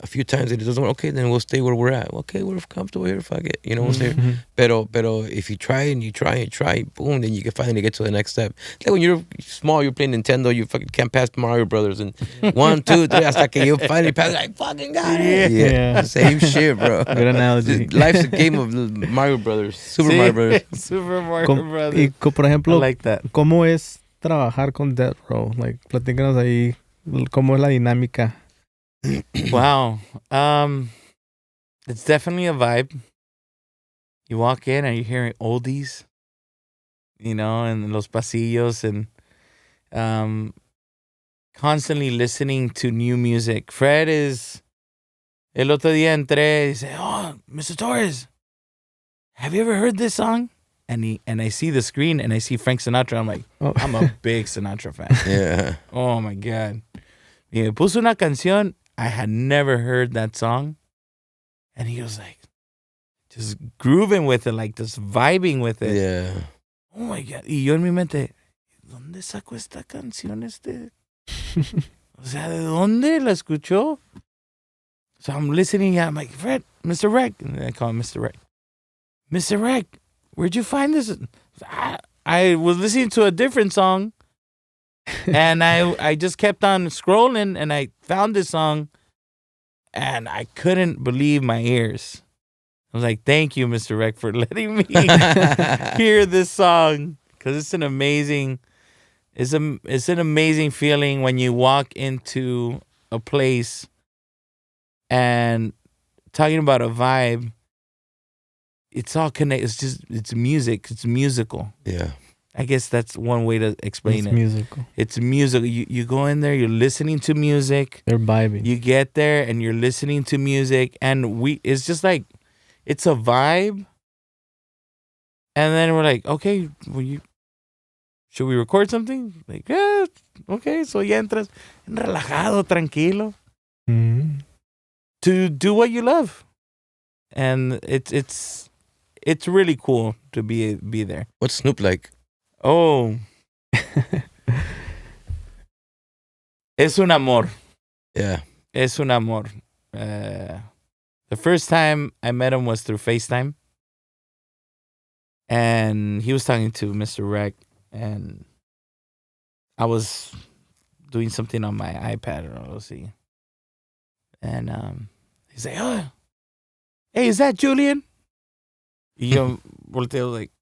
a few times and it doesn't work, okay, then we'll stay where we're at. Okay, we're comfortable here, fuck it. You know what I'm saying? Pero if you try and you try, boom, then you can finally get to the next step. It's like when you're small, you're playing Nintendo, you fucking can't pass Mario Brothers. And 1, 2, 3, hasta que you finally pass, like, fucking got it. Yeah. Same shit, bro. Good analogy. Life's a game of Mario Brothers. Super Mario Brothers. Super Mario Brothers. Y, por ejemplo, I like that. ¿Cómo es trabajar con DeathRow? Like, platícanos ahí, ¿cómo es la dinámica? Wow. It's definitely a vibe. You walk in and you're hearing oldies, you know, in los pasillos and constantly listening to new music. Fred is... El otro día entré y dice, oh, Mr. Torres, have you ever heard this song? And I see the screen and I see Frank Sinatra. I'm like, I'm a big Sinatra fan. Yeah. Oh, my God. Y me puso una canción. I had never heard that song. And he was like, just grooving with it, like just vibing with it. Yeah. Oh my God. Y yo en mi mente, ¿dónde sacó esta canción este? O sea, ¿de dónde la escuchó? So I'm listening, I'm like, Fred, Mr. Rec. And I call him Mr. Rec. Mr. Rec, where'd you find this? I was listening to a different song. And I just kept on scrolling and I found this song and I couldn't believe my ears. I was like, thank you, Mr. Rec, for letting me hear this song. Because it's an amazing feeling when you walk into a place and talking about a vibe, it's all connected. It's music. It's musical. Yeah. I guess that's one way to explain it. Musical. It's musical. You go in there, you're listening to music. They're vibing. You get there and you're listening to music, and it's just like, it's a vibe. And then we're like, okay, should we record something? Like, yeah, okay. So ya entras relajado, tranquilo, to do what you love, and it's really cool to be there. What's Snoop like? Oh. Es un amor. Yeah. Es un amor. The first time I met him was through FaceTime. And he was talking to Mr. Rec. And I was doing something on my iPad. Or we'll see. And he's like, oh, hey, is that Julian? Y yo volteo like,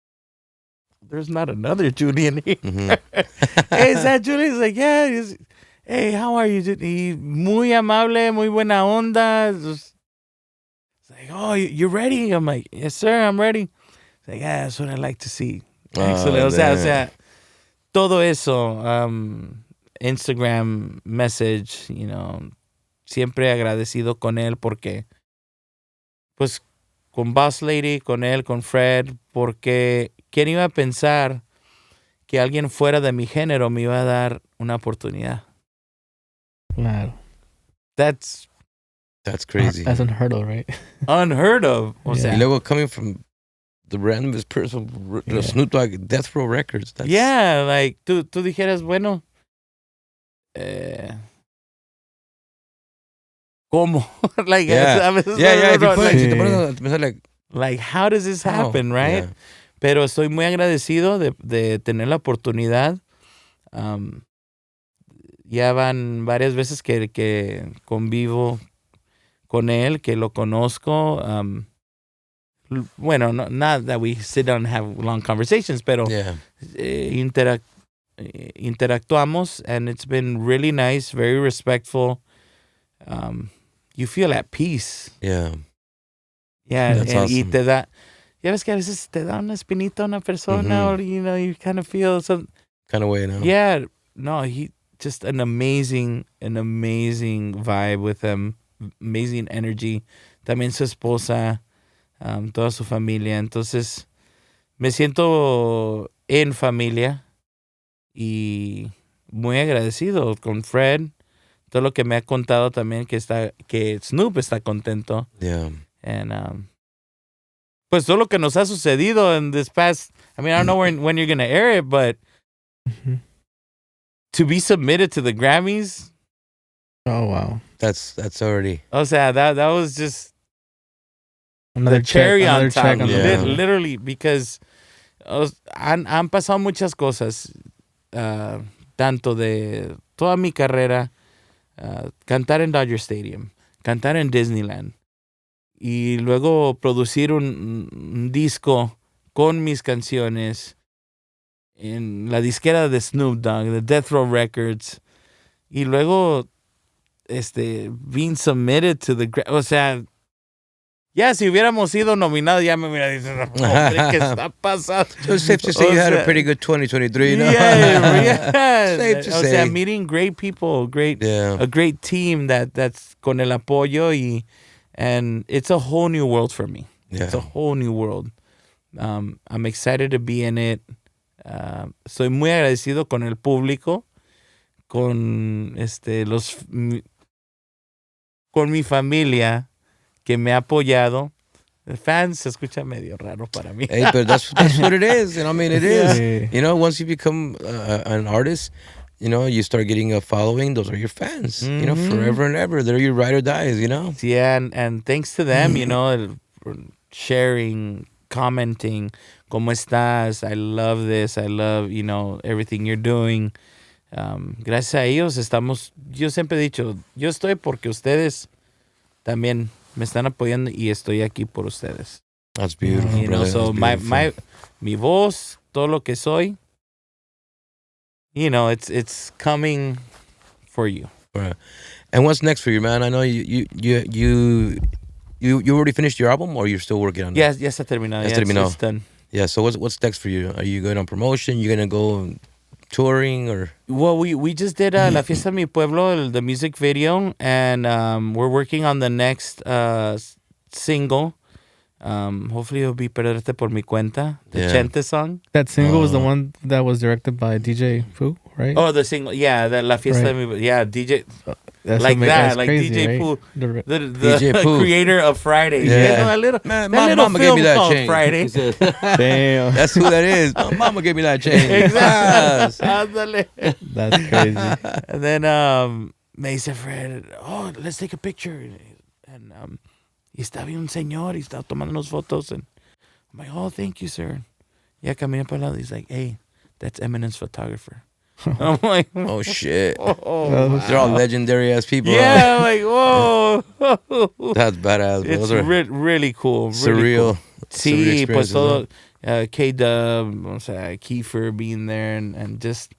there's not another Julian here. Hey, is that Julian? He's like, yeah. Hey, how are you? Y muy amable, muy buena onda. It's like, oh, you ready? I'm like, yes, sir, I'm ready. He's like, yeah, that's what I like to see. Excellent. O sea, todo eso, Instagram message, you know, siempre agradecido con él porque, pues, con Boss Lady, con él, con Fred, porque ¿quién iba a pensar que alguien fuera de mi género me iba a dar una oportunidad? Claro. That's crazy. That's unheard of, right? Unheard of. O sea, y luego coming from the randomest person, Snoop Dogg, DeathRow Records. Yeah, like, tú dijeras, bueno, ¿cómo? Like, like, how does this happen, right? Yeah. Pero estoy muy agradecido de tener la oportunidad. Ya van varias veces que convivo con él, que lo conozco. Bueno, not that we sit down and have long conversations, pero interactuamos, and it's been really nice, very respectful. You feel at peace. Yeah. Yeah, that's awesome. Y te da, ya ves que a veces te da una espinita a una persona, or, you know, you kind of feel some kind of way, no? Yeah, no, he just an amazing vibe with him, amazing energy. También su esposa, toda su familia. Entonces, me siento en familia y muy agradecido con Fred. Todo lo que me ha contado también que Snoop está contento. Yeah. And pues todo lo que nos ha sucedido in this past, I mean, I don't know when you're going to air it, but to be submitted to the Grammys, Oh, wow. That's already. O sea, that was just Another the cherry check, on another top. check on the Yeah. bill. Literally, because han pasado muchas cosas, tanto de toda mi carrera, cantar en Dodger Stadium, cantar en Disneyland, y luego producir un disco con mis canciones en la disquera de Snoop Dogg, de DeathRow Records, y luego being submitted to the... O sea, ya si hubiéramos sido nominados, ya me hubiera dicho, hombre, ¿qué está pasando? So it's safe to say you had a pretty good 2023, no? Yeah. Safe to O say. sea, meeting great people, a great team that's con el apoyo and it's a whole new world for me. Yeah. It's a whole new world. I'm excited to be in it. Soy muy agradecido con el público, con con mi familia que me ha apoyado. The fans se escucha medio raro para mí. Hey, but that's what it is. You know, I mean, it is. Yeah. You know, once you become an artist, you know, you start getting a following. Those are your fans. You know, forever and ever. They're your ride or dies. You know. Yeah, and thanks to them, you know, sharing, commenting, ¿cómo estás? I love this. I love, you know, everything you're doing. Gracias a ellos yo siempre he dicho, yo estoy porque ustedes también me están apoyando y estoy aquí por ustedes. That's beautiful. You know, brother. so That's mi voz, todo lo que soy, you know, it's coming for you. Right. And what's next for you, man? I know you already finished your album, or you're still working on it? Ya está terminado. Ya terminado. It's done. Yeah. So what's next for you? Are you going on promotion? You gonna go touring or? Well, we just did La Fiesta de Mi Pueblo, the music video, and we're working on the next single. Hopefully it'll be Perderte por mi cuenta, the Gente song. That single was the one that was directed by DJ Fu, right? Oh, the single, yeah, the La Fiesta de Mi, yeah, DJ, That's like that, like crazy, DJ right? Fu, the DJ Pooh. creator of Friday. Yeah. You know, a little, Man, that my little mama gave film me that called chain. Friday. Damn. That's who that is. My mama gave me that chain. Exactly. Ándale. That's crazy. And then me dice Fred, oh, let's take a picture. And y estaba un señor y estaba tomando unas fotos. And I'm like, oh, thank you, sir. Ya caminé para el lado. He's like, hey, that's Eminem's photographer. I'm like, Oh shit. oh, They're all legendary ass people. yeah, I'm like, whoa. That's badass. Bro. It's Those are really cool. surreal. Really cool. Surreal Sí, pues experiences, todo, K-Dub, o sea, Kiefer being there and just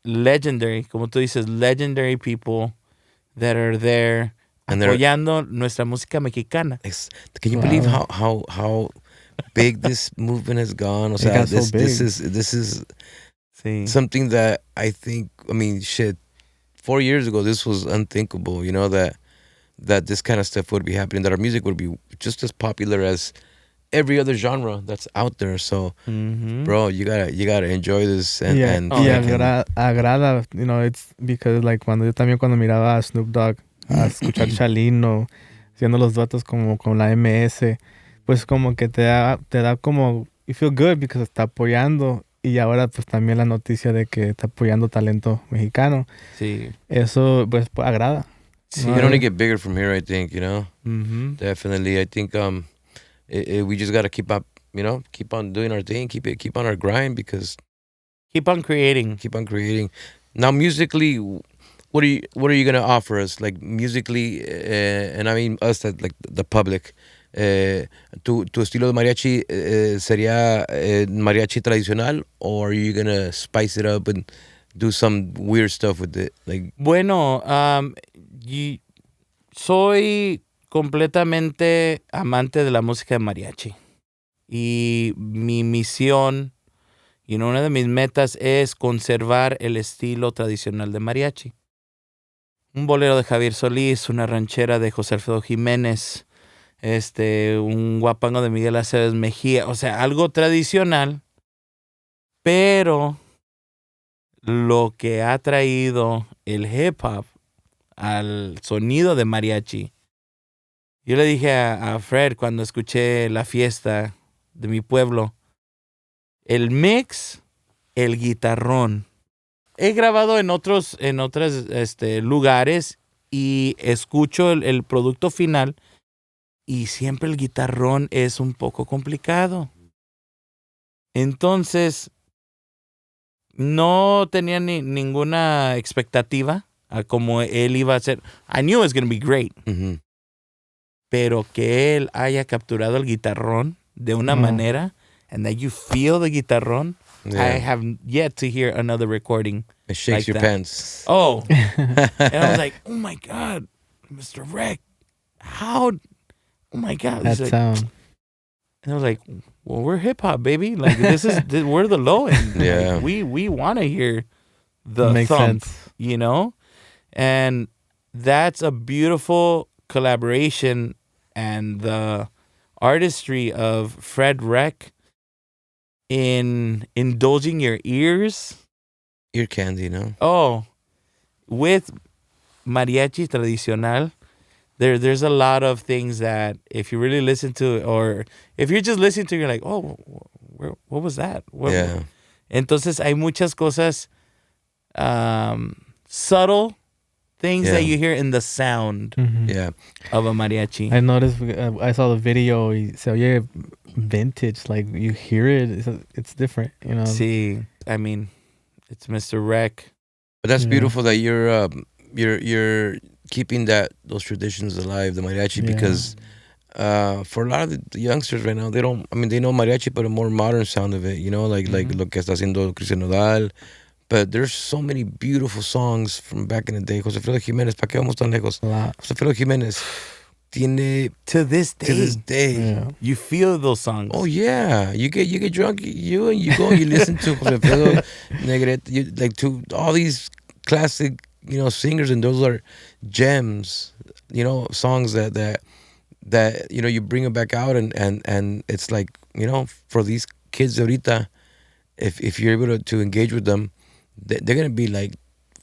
legendary, como tú dices, legendary people that are there And they're- apoyando nuestra música mexicana. Can you believe how big this movement has gone? O sea, got so this big. is Sí. something that I think, I mean, shit, 4 years ago, this was unthinkable, you know, that this kind of stuff would be happening, that our music would be just as popular as every other genre that's out there. So, bro, you gotta enjoy this. And, Yeah, and agrada, you know, it's because like yo también cuando miraba a Snoop Dogg, a escuchar Chalino, haciendo los duetos como con la MS, pues como que te da como, you feel good because está apoyando. Y ahora pues también la noticia de que está apoyando talento mexicano. Sí. Eso pues agrada. it can only get bigger from here, I think, you know. Definitely. I think we just gotta keep up, you know, keep on doing our thing, keep on our grind, because Keep on creating. Now musically, what are you gonna offer us, like musically, and I mean us, that like the public? Tu estilo de mariachi sería mariachi tradicional, or are you gonna spice it up and do some weird stuff with it? Like, Bueno, soy completamente amante de la música de mariachi. Y mi misión, una de mis metas es conservar el estilo tradicional de mariachi. Un bolero de Javier Solís, una ranchera de José Alfredo Jiménez, un guapango de Miguel Aceves Mejía, o sea, algo tradicional, pero lo que ha traído el hip hop al sonido de mariachi. Yo le dije a Fred cuando escuché La Fiesta de Mi Pueblo, el mix, el guitarrón he grabado en otros lugares y escucho el producto final y siempre el guitarrón es un poco complicado. Entonces, no tenía ninguna expectativa a cómo él iba a ser. I knew it was going to be great. Mm-hmm. Pero que él haya capturado el guitarrón de una manera and that you feel the guitarrón. Yeah. I have yet to hear another recording. It shakes like your that. pants. Oh. And I was like, oh my God, Mr. Rec, how? Oh my God. That like, sound. And I was like, well, we're hip hop, baby. Like we're the low end. Yeah. Like, we want to hear the Makes thump, sense. you know? And that's a beautiful collaboration, and the artistry of Fred Rec in indulging your ears. Ear candy, no? Oh, with mariachi tradicional, there's a lot of things that if you really listen to, or if you're just listening to, you're like, oh, what was that? Yeah. Entonces hay muchas cosas, subtle things that you hear in the sound Yeah. of a mariachi. I noticed, I saw the video, y se oye vintage, like you hear it, it's different, you know. Sí, I mean, it's Mr. Rec. But that's beautiful that you're keeping those traditions alive, the mariachi, because for a lot of the youngsters right now, they know mariachi, but a more modern sound of it, you know, like lo que está haciendo Cristian Nodal. But there's so many beautiful songs from back in the day. José Alfredo Jiménez, ¿para qué vamos tan lejos? José Alfredo Jiménez tiene... To this day. Yeah. You feel those songs. Oh, yeah. You get drunk, you listen to José Alfredo Negrete, like to all these classic, you know, singers, and those are gems, you know, songs that you know, you bring them back out, and it's like, you know, for these kids de ahorita, if you're able to engage with them, they're gonna be like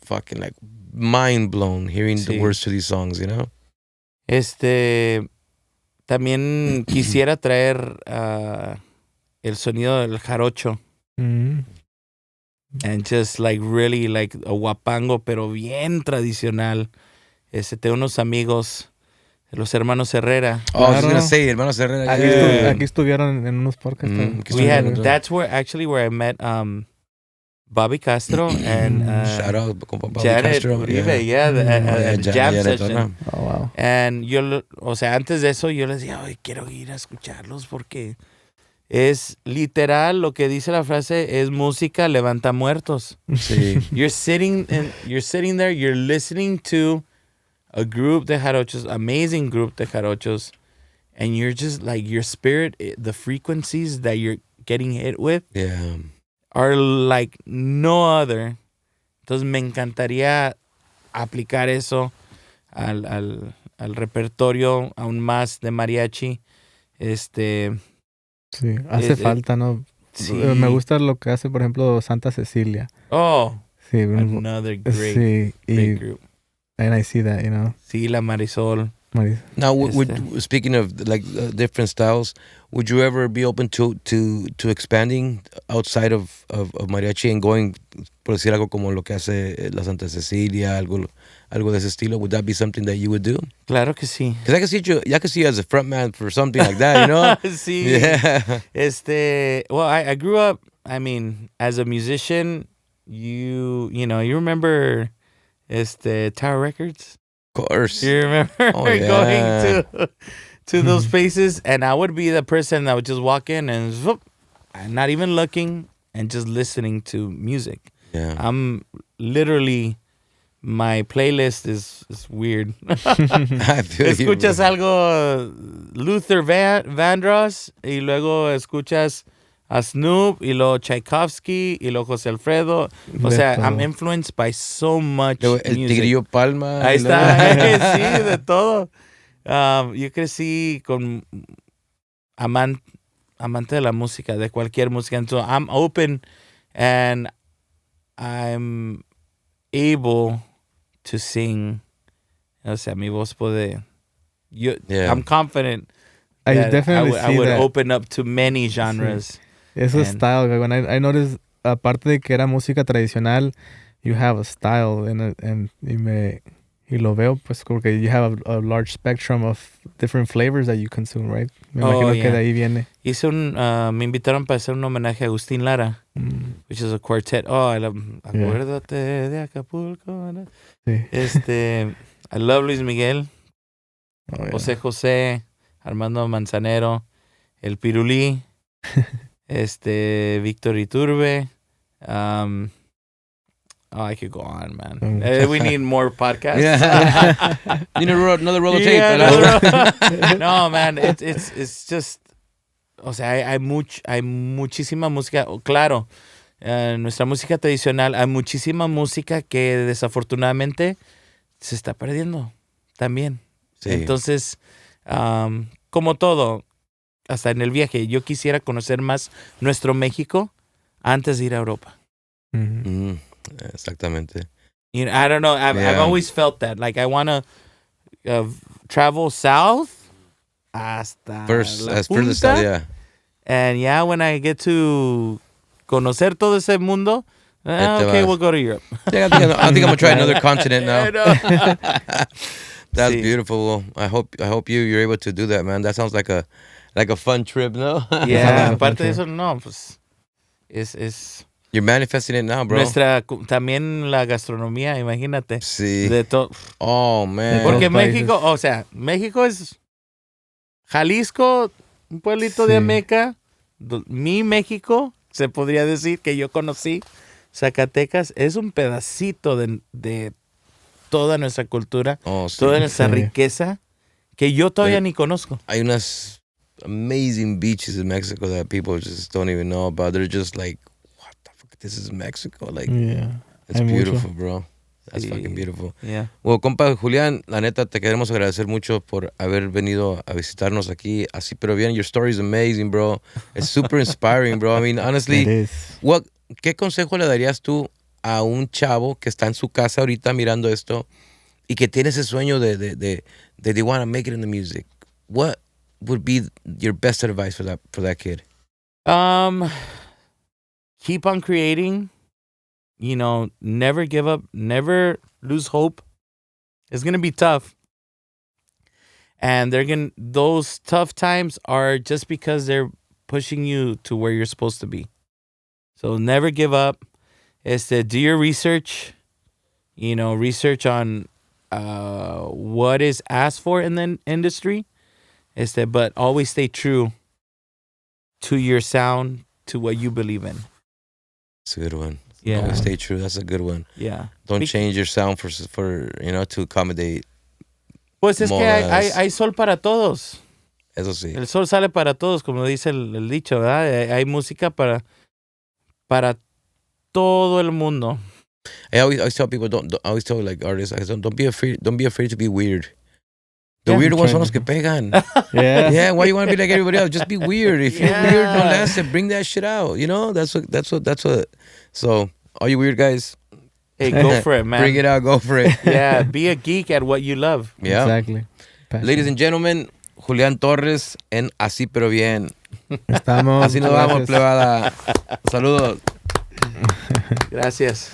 fucking like mind blown hearing the words to these songs, you know. También quisiera traer el sonido del jarocho. And just like really like a guapango, pero bien tradicional. Tengo unos amigos, los hermanos Herrera. Oh, I was gonna say, hermanos Herrera. Aquí estuvieron en unos podcasts. That's where I met Bobby Castro and shout out Bobby Janet Castro. Uribe, at the jam session. Oh, wow. And yo, o sea, antes de eso yo les decía, ay, quiero ir a escucharlos porque es literal lo que dice la frase, es música levanta muertos. Sí. You're sitting there, you're listening to a group de jarochos, amazing group de jarochos, and you're just like, your spirit, the frequencies that you're getting hit with are like no other. Entonces me encantaría aplicar eso al repertorio aún más de mariachi. Sí, hace falta, ¿no? Sí. Me gusta lo que hace, por ejemplo, Santa Cecilia. Oh, sí, another great group. And I see that, you know. Sí, la Marisol. Now, speaking of like different styles, would you ever be open to expanding outside of mariachi and going, por decir algo como lo que hace la Santa Cecilia, algo de ese estilo? Would that be something that you would do? Claro que sí. Because I can see you as a frontman for something like that, you know? Sí. Yeah. Well, I grew up, I mean, as a musician, you remember DeathRow Records? Of course. You remember going to those places, and I would be the person that would just walk in and not even looking and just listening to music. Yeah. I'm literally, my playlist is weird. I feel Escuchas algo Luther Vandross y luego escuchas a Snoop y luego Tchaikovsky y luego José Alfredo. O sea, I'm influenced by so much el music. Tigrillo Palma. Ahí está, sí, de todo. Yo crecí con amante de la música, de cualquier música. Entonces, I'm open and I'm able to sing. O sea, mi voz puede... I'm confident that I would open up to many genres. Sí. Eso es style, when I noticed, aparte de que era música tradicional, you have a style y lo veo pues porque you have a large spectrum of different flavors that you consume, right? Me imagino que de ahí viene. Me invitaron para hacer un homenaje a Agustín Lara, which is a quartet. Acuérdate de Acapulco. Sí. I love Luis Miguel, José José, Armando Manzanero, El Pirulí, Víctor Iturbe. I could go on, man. We need more podcasts. Yeah. You need another roll of tape. No, man, it's just, o sea, hay muchísima música. Claro, nuestra música tradicional, hay muchísima música que desafortunadamente se está perdiendo también. Sí. Entonces, como todo, hasta en el viaje, yo quisiera conocer más nuestro México antes de ir a Europa. Mm-hmm. Exactamente. You know, I don't know. I've always felt that. Like, I want to travel south hasta la punta. South, yeah. And when I get to conocer todo ese mundo, okay, we'll go to Europe. Yeah, I think I'm gonna try another continent now. That's beautiful. I hope you're able to do that, man. That sounds like a fun trip, no? Yeah. Aparte de eso, no, pues es. You're manifesting it now, bro. También la gastronomía, imagínate. Sí. De todo. Oh, man. Porque México, o sea, México es Jalisco, un pueblito de Ameca. Mi México, se podría decir que yo conocí. Zacatecas es un pedacito de toda nuestra cultura, toda nuestra riqueza que yo todavía ni conozco. Hay unas amazing beaches in Mexico that people just don't even know about. They're just like, this is Mexico, like, it's beautiful, bro. That's fucking beautiful. Yeah. Well, compa Julián, la neta, te queremos agradecer mucho por haber venido a visitarnos aquí, así pero bien. Your story is amazing, bro. It's super inspiring, bro. I mean, honestly, ¿qué consejo le darías tú a un chavo que está en su casa ahorita mirando esto y que tiene ese sueño de they want to make it in the music? What would be your best advice for that kid? Keep on creating, you know, never give up, never lose hope. It's going to be tough. And those tough times are just because they're pushing you to where you're supposed to be. So never give up. Do your research, you know, research on what is asked for in the industry. But always stay true to your sound, to what you believe in. That's a good one. Yeah. Always stay true. That's a good one. Yeah. Don't change your sound for you know, to accommodate. Pues es que hay sol para todos. Eso sí. El sol sale para todos, como dice el dicho, ¿verdad? Hay música para todo el mundo. I always tell people, I always tell like artists, don't be afraid to be weird. The weird ones son los que pegan. Yeah. Why you want to be like everybody else? Just be weird. If you're weird, no less, bring that shit out. You know, that's what. So, all you weird guys, hey, go for it, man. Bring it out, go for it. Yeah, be a geek at what you love. Yeah, exactly. Ladies and gentlemen, Julian Torres en Así Pero Bien. Estamos. Así nos vamos, plebada. Saludos. Gracias.